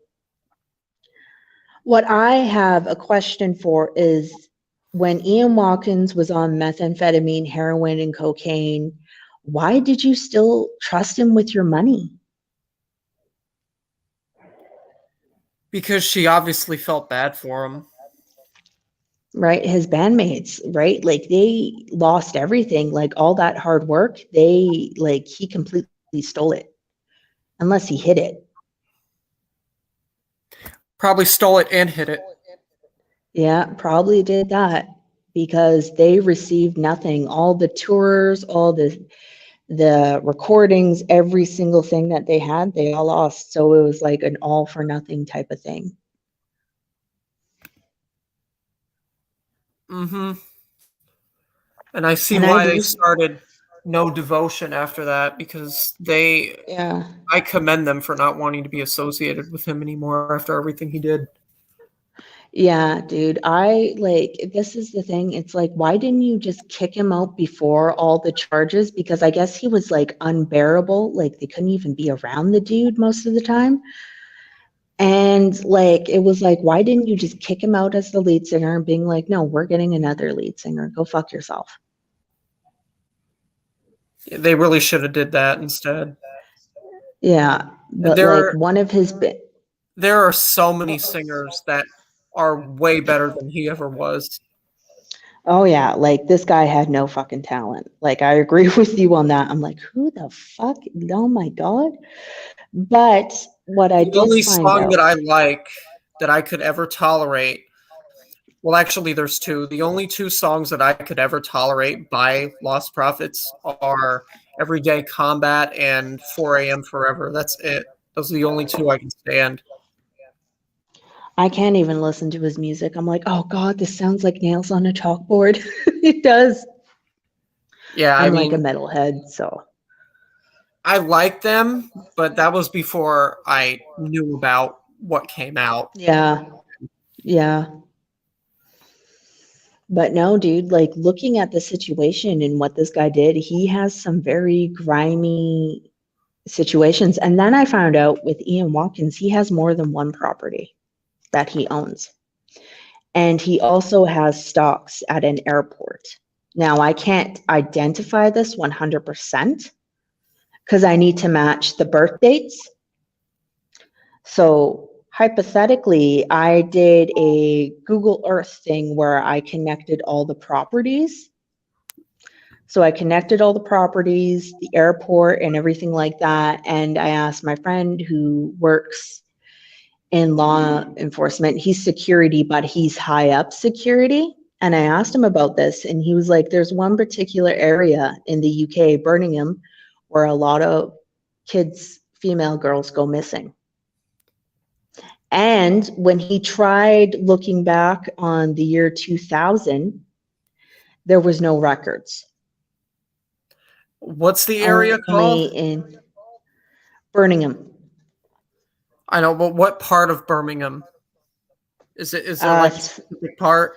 G: what I have a question for is, when Ian Watkins was on methamphetamine, heroin, and cocaine, why did you still trust him with your money?
A: Because she obviously felt bad for him.
G: Right? His bandmates, right? Like, they lost everything, like all that hard work. He completely stole it, unless he hid it.
A: Probably stole it and hid it.
G: Yeah, probably did that, because they received nothing. All the tours, all the recordings, every single thing that they had, they all lost. So it was like an all for nothing type of thing.
A: Mm-hmm. And I see
G: And
A: why they started No Devotion after that, because
G: yeah.
A: I commend them for not wanting to be associated with him anymore after everything he did.
G: Yeah, dude. This is the thing. It's like, why didn't you just kick him out before all the charges? Because I guess he was like unbearable. Like, they couldn't even be around the dude most of the time. And like, it was like, why didn't you just kick him out as the lead singer and being like, no, we're getting another lead singer. Go fuck yourself.
A: They really should have did that instead.
G: Yeah. But like, one of his
A: there are so many singers that are way better than he ever was.
G: Oh yeah, like, this guy had no fucking talent. Like, I agree with you on that. I'm like, who the fuck? Oh my God. But what I
A: The
G: did
A: only
G: find
A: song
G: out,
A: that I like that I could ever tolerate, well, actually, there's two. The only two songs that I could ever tolerate by Lost Prophets are Everyday Combat and 4 a.m. Forever. That's it. Those are the only two I can stand.
G: I can't even listen to his music. I'm like, oh God, this sounds like nails on a chalkboard. It does.
A: Yeah,
G: I'm
A: I
G: like a
A: mean,
G: metalhead, so.
A: I like them, but that was before I knew about what came out.
G: Yeah. Yeah. But no, dude, like, looking at the situation and what this guy did, he has some very grimy situations. And then I found out with Ian Watkins, he has more than one property that he owns. And he also has stocks at an airport. Now, I can't identify this 100% because I need to match the birth dates. So hypothetically, I did a Google Earth thing where I connected all the properties. So I connected all the properties, the airport, and everything like that. And I asked my friend who works in law enforcement, he's security, but he's high up security. And I asked him about this, and he was like, there's one particular area in the UK, Birmingham, where a lot of kids, female girls, go missing. And when he tried looking back on the year 2000, there was no records.
A: What's the area
G: Only
A: called?
G: in Birmingham.
A: I know, but what part of Birmingham? Is there like a specific part?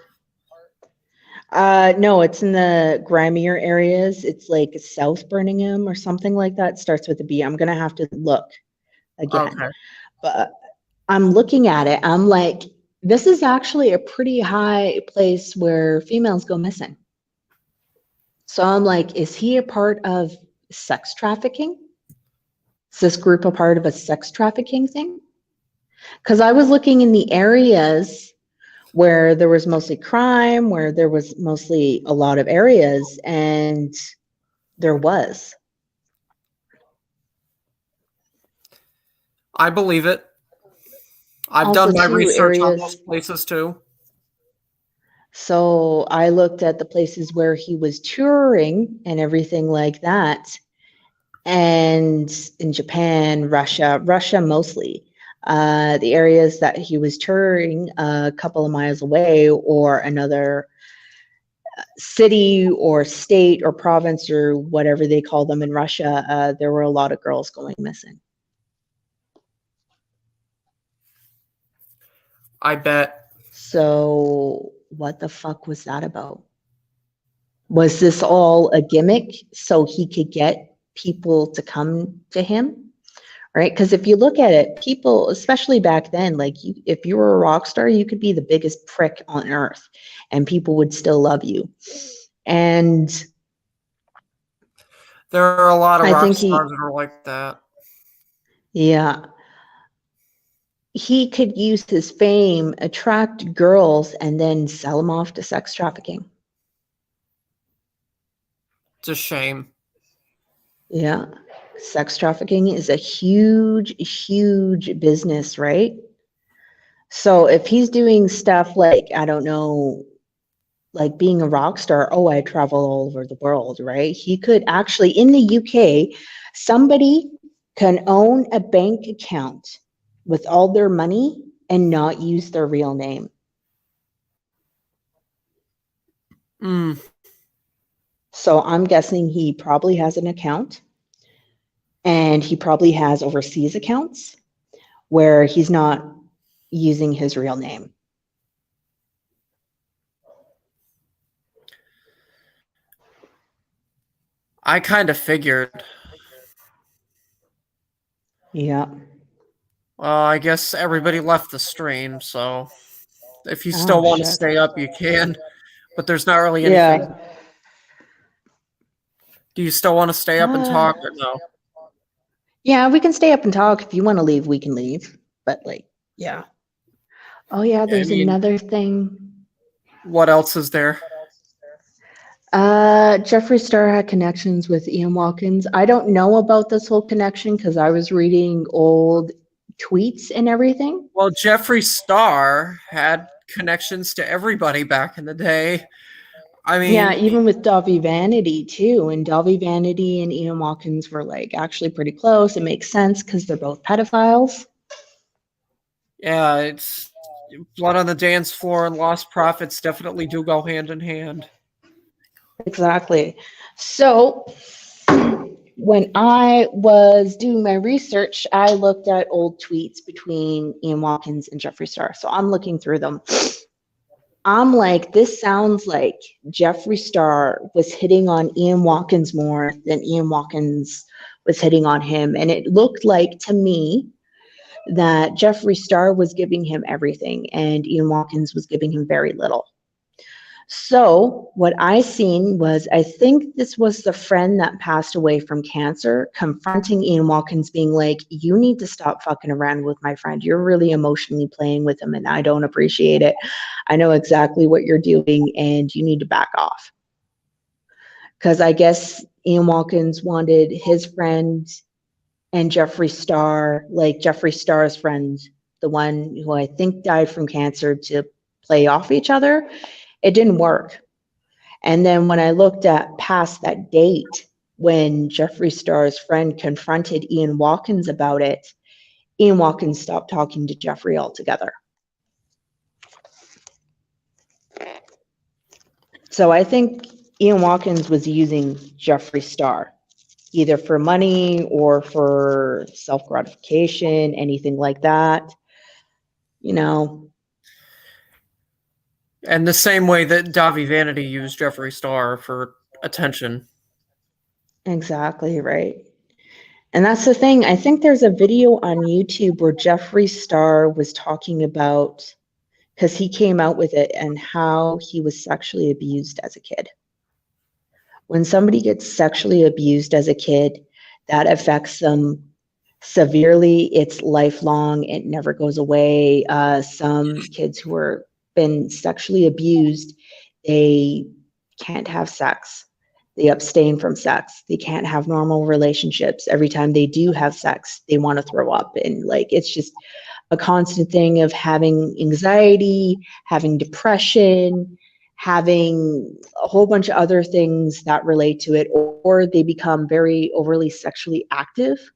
G: No, it's in the grimier areas. It's like South Birmingham or something like that. It starts with a B. I'm gonna have to look again.
A: Okay.
G: But I'm looking at it. I'm like, this is actually a pretty high place where females go missing. So I'm like, is he a part of sex trafficking? Is this group a part of a sex trafficking thing? Because I was looking in the areas where there was mostly crime, where there was mostly a lot of areas, and there was.
A: I believe it. I've
G: Also,
A: done my
G: too,
A: research on
G: areas.
A: those places too.
G: So I looked at the places where he was touring and everything like that. And in Japan, Russia mostly, the areas that he was touring a couple of miles away, or another city or state or province or whatever they call them in Russia, there were a lot of girls going missing.
A: I bet.
G: So what the fuck was that about? Was this all a gimmick so he could get people to come to him? Right? Because if you look at it, people, especially back then, like if you were a rock star, you could be the biggest prick on earth and people would still love you. And
A: There are a lot of
G: I
A: rock
G: think
A: stars that are like that.
G: yeah, he could use his fame, attract girls, and then sell them off to sex trafficking.
A: It's a shame.
G: Yeah. Sex trafficking is a huge, huge business, right? So if he's doing stuff like, I don't know, like being a rock star, oh, I travel all over the world, right? He could actually, in the UK, somebody can own a bank account with all their money and not use their real name.
A: Mm.
G: So I'm guessing he probably has an account and he probably has overseas accounts where he's not using his real name.
A: I kind of figured.
G: Yeah.
A: Well, I guess everybody left the stream, so if you still want to
G: shit.
A: stay up, you can. But there's not really
G: Yeah.
A: anything. Do you still want to stay up and talk or no?
G: Yeah, we can stay up and talk. If you want to leave, we can leave. But like, yeah. Oh yeah, there's another thing.
A: What else is there?
G: Jeffree Star had connections with Ian Watkins. I don't know about this whole connection because I was reading old tweets and everything.
A: Well, Jeffree Star had connections to everybody back in the day. I mean,
G: yeah, even with Dovey Vanity too. And Dovey Vanity and Ian Watkins were like actually pretty close. It makes sense because they're both pedophiles.
A: Yeah, it's blood on the dance floor and lost profits definitely do go hand in hand.
G: Exactly. So when I was doing my research, I looked at old tweets between Ian Watkins and Jeffree Star. So I'm looking through them. I'm like, this sounds like Jeffree Star was hitting on Ian Watkins more than Ian Watkins was hitting on him. And it looked like to me that Jeffree Star was giving him everything and Ian Watkins was giving him very little. So what I seen was, I think this was the friend that passed away from cancer confronting Ian Watkins being like, you need to stop fucking around with my friend. You're really emotionally playing with him and I don't appreciate it. I know exactly what you're doing and you need to back off. Because I guess Ian Watkins wanted his friend and Jeffree Star, like Jeffree Star's friend, the one who I think died from cancer, to play off each other. It didn't work. And then when I looked at past that date, when Jeffree Star's friend confronted Ian Watkins about it, Ian Watkins stopped talking to Jeffree altogether. So I think Ian Watkins was using Jeffree Star, either for money or for self-gratification, anything like that. You know,
A: And the same way that Davi Vanity used Jeffree Star for attention.
G: exactly right. And that's the thing. I think there's a video on YouTube where Jeffree Star was talking about, because he came out with it, and how he was sexually abused as a kid. When somebody gets sexually abused as a kid, that affects them severely. It's lifelong. It never goes away. Some kids who are been sexually abused, they can't have sex. They abstain from sex. They can't have normal relationships. Every time they do have sex, they want to throw up. And like, it's just a constant thing of having anxiety, having depression, having a whole bunch of other things that relate to it, or they become very overly sexually active,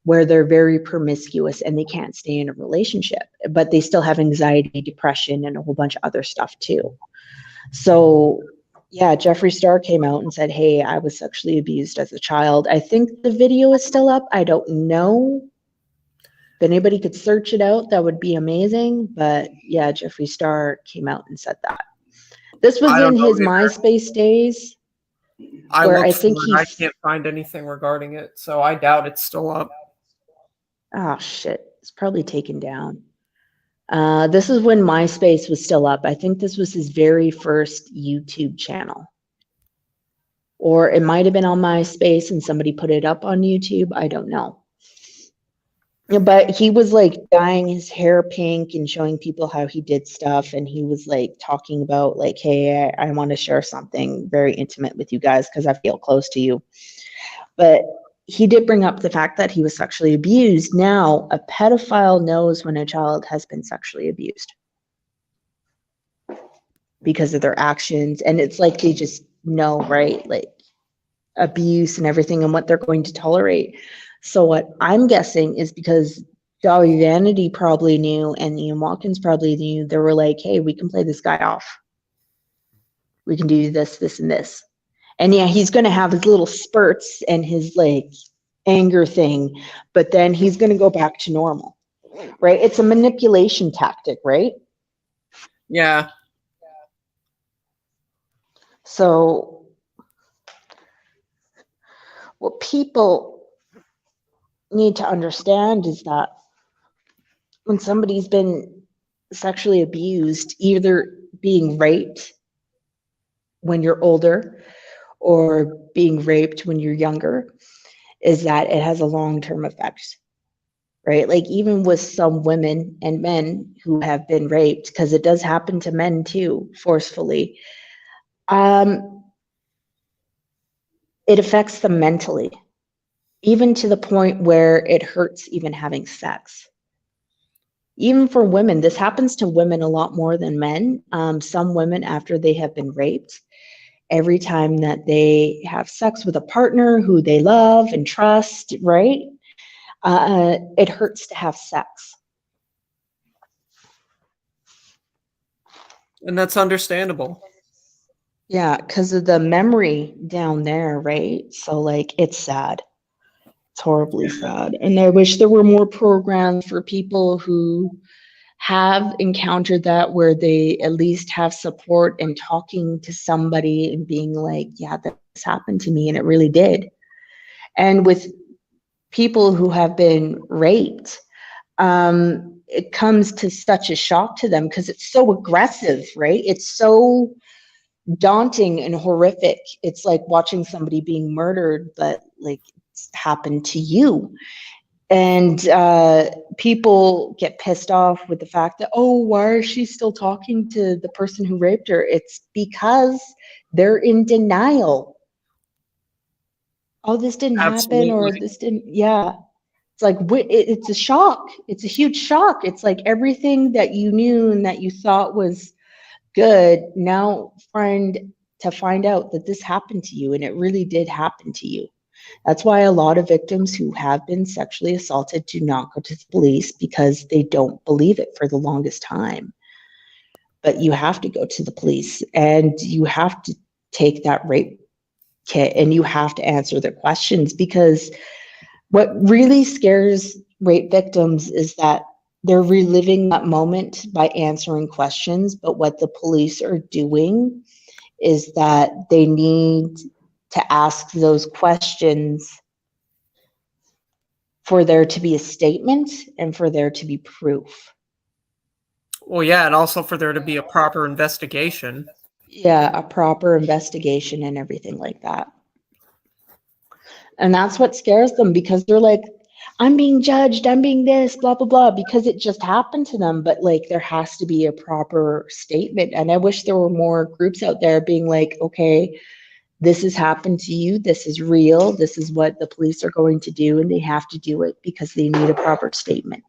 G: where they're very promiscuous and they can't stay in a relationship, but they still have anxiety, depression, and a whole bunch of other stuff too. So yeah, Jeffree Star came out and said, hey, I was sexually abused as a child. I think the video is still up. I don't know. If anybody could search it out, that would be amazing. But yeah, Jeffree Star came out and said that. This was
A: I don't
G: in
A: know
G: his
A: either.
G: MySpace days.
A: I
G: where I
A: looked for
G: think
A: it.
G: he
A: I can't find anything regarding it, so I doubt it's still up.
G: Oh shit, it's probably taken down. This is when MySpace was still up. I think this was his very first YouTube channel. Or it might have been on MySpace and somebody put it up on YouTube. I don't know. But he was like dyeing his hair pink and showing people how he did stuff. And he was like talking about like, hey, I want to share something very intimate with you guys because I feel close to you. But he did bring up the fact that he was sexually abused. Now, a pedophile knows when a child has been sexually abused because of their actions. And it's like they just know, right? Like abuse and everything and what they're going to tolerate. So what I'm guessing is because Dolly Vanity probably knew and Ian Watkins probably knew, they were like, hey, we can play this guy off. We can do this, this, and this. And yeah, he's going to have his little spurts and his like anger thing, but then he's going to go back to normal, right? It's a manipulation tactic, right?
A: Yeah.
G: So what people need to understand is that when somebody's been sexually abused, either being raped when you're older or being raped when you're younger, is that it has a long-term effect, right? Like even with some women and men who have been raped, because it does happen to men too, forcefully, it affects them mentally, even to the point where it hurts even having sex. Even for women, this happens to women a lot more than men. Some women, after they have been raped, every time that they have sex with a partner who they love and trust, right? It hurts to have sex.
A: And that's understandable.
G: Yeah, because of the memory down there, right? So, like, it's sad. It's horribly sad. And I wish there were more programs for people who have encountered that, where they at least have support and talking to somebody and being like, yeah, this happened to me and it really did. And with people who have been raped, it comes to such a shock to them because it's so aggressive, right? It's so daunting and horrific. It's like watching somebody being murdered, but like it's happened to you. And people get pissed off with the fact that, oh, why is she still talking to the person who raped her? It's because they're in denial. Oh, this didn't happen, or
A: Absolutely.
G: this didn't, yeah. It's like, it's a shock. It's a huge shock. It's like everything that you knew and that you thought was good, now find out that this happened to you and it really did happen to you. That's why a lot of victims who have been sexually assaulted do not go to the police, because they don't believe it for the longest time. But you have to go to the police and you have to take that rape kit and you have to answer their questions, because what really scares rape victims is that they're reliving that moment by answering questions. But what the police are doing is that they need to ask those questions for there to be a statement and for there to be proof.
A: Well, yeah, and also for there to be a proper investigation.
G: Yeah, a proper investigation and everything like that. And that's what scares them, because they're like, I'm being judged, I'm being this, blah, blah, blah, because it just happened to them. But like, there has to be a proper statement. And I wish there were more groups out there being like, okay, this has happened to you, this is real, this is what the police are going to do, and they have to do it because they need a proper statement.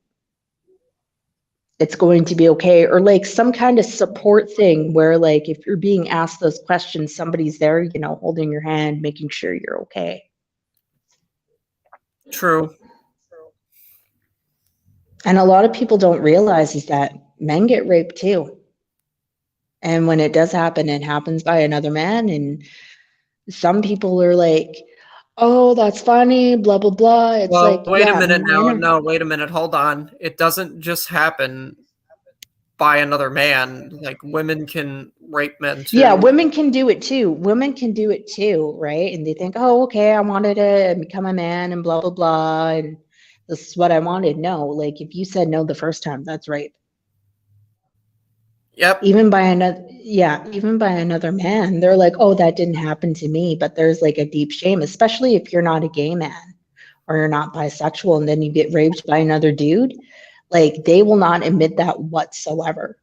G: It's going to be okay. Or like some kind of support thing where like if you're being asked those questions, somebody's there, you know, holding your hand, making sure you're okay.
A: True.
G: And a lot of people don't realize is that men get raped too. And when it does happen, it happens by another man. And some people are like, oh, that's funny, blah, blah, blah. It's
A: Well,
G: like,
A: wait a
G: yeah,
A: minute now.
G: men are,
A: No, wait a minute. Hold on. It doesn't just happen by another man. Like women rape men too.
G: Yeah, women can do it too. Women can do it too, right? And they think, oh, okay, I wanted to become a man and blah, blah, blah. And this is what I wanted. No, like if you said no the first time, that's rape.
A: Yep.
G: Even by another man. They're like, oh, that didn't happen to me. But there's like a deep shame, especially if you're not a gay man or you're not bisexual and then you get raped by another dude. Like they will not admit that whatsoever.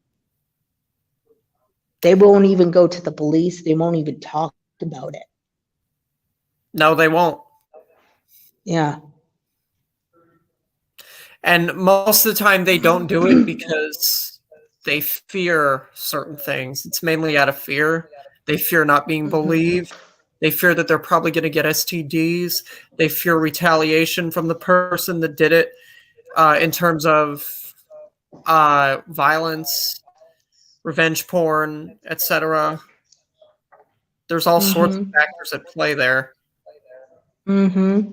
G: They won't even go to the police. They won't even talk about it.
A: No, they won't.
G: Yeah.
A: And most of the time they don't do it because they fear certain things. It's mainly out of fear. They fear not being believed. They fear that they're probably going to get STDs. They fear retaliation from the person that did it in terms of violence, revenge porn, etc. There's all sorts of factors at play there.
G: A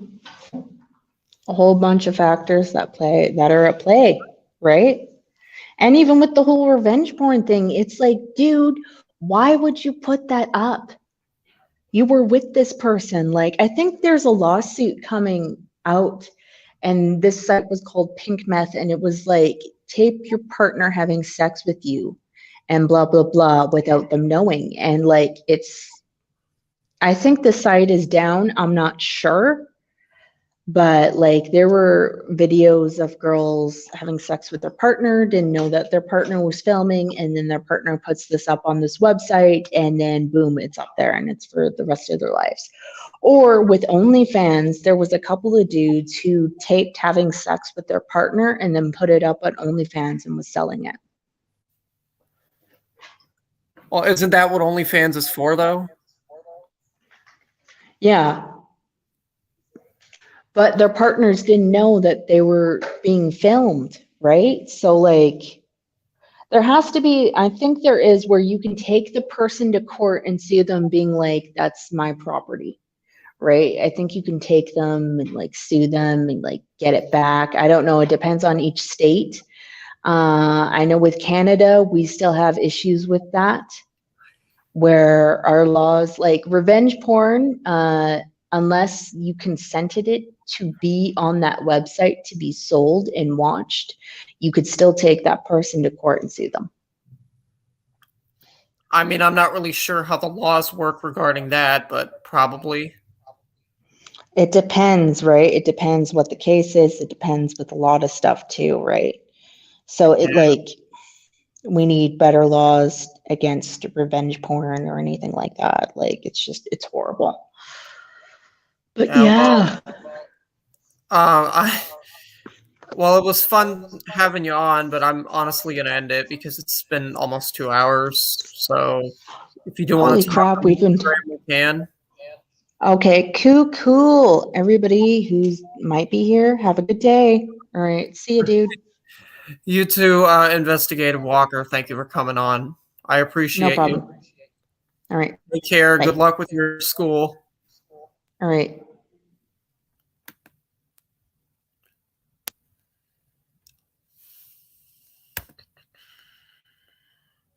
G: whole bunch of factors that are at play, right? And even with the whole revenge porn thing, it's like, dude, why would you put that up? You were with this person. Like, I think there's a lawsuit coming out, and this site was called Pink Meth, and it was like, tape your partner having sex with you and blah, blah, blah without them knowing. And like, I think the site is down. I'm not sure. But like there were videos of girls having sex with their partner, didn't know that their partner was filming, and then their partner puts this up on this website, and then boom, it's up there and it's for the rest of their lives. Or with OnlyFans, there was a couple of dudes who taped having sex with their partner and then put it up on OnlyFans and was selling it.
A: Well, isn't that what OnlyFans is for, though?
G: Yeah. But their partners didn't know that they were being filmed, right? So like there has to be, I think there is, where you can take the person to court and see them being like, that's my property, right? I think you can take them and like sue them and like get it back. I don't know. It depends on each state. I know with Canada, we still have issues with that, where our laws, like revenge porn, unless you consented it to be on that website to be sold and watched, you could still take that person to court and sue them.
A: I mean, I'm not really sure how the laws work regarding that, but probably.
G: It depends, right? It depends what the case is. It depends with a lot of stuff too, right? So it like, we need better laws against revenge porn or anything like that. Like, it's horrible. But yeah.
A: Well, it was fun having you on, but I'm honestly going to end it because it's been almost 2 hours. So if you do want to talk,
G: crap, we
A: can.
G: Okay, cool. Everybody who might be here, have a good day. All right, see you, dude.
A: You too, Investigative Walker. Thank you for coming on. I appreciate
G: No problem.
A: you.
G: All right.
A: Take care.
G: Bye.
A: Good luck with your school.
G: All right.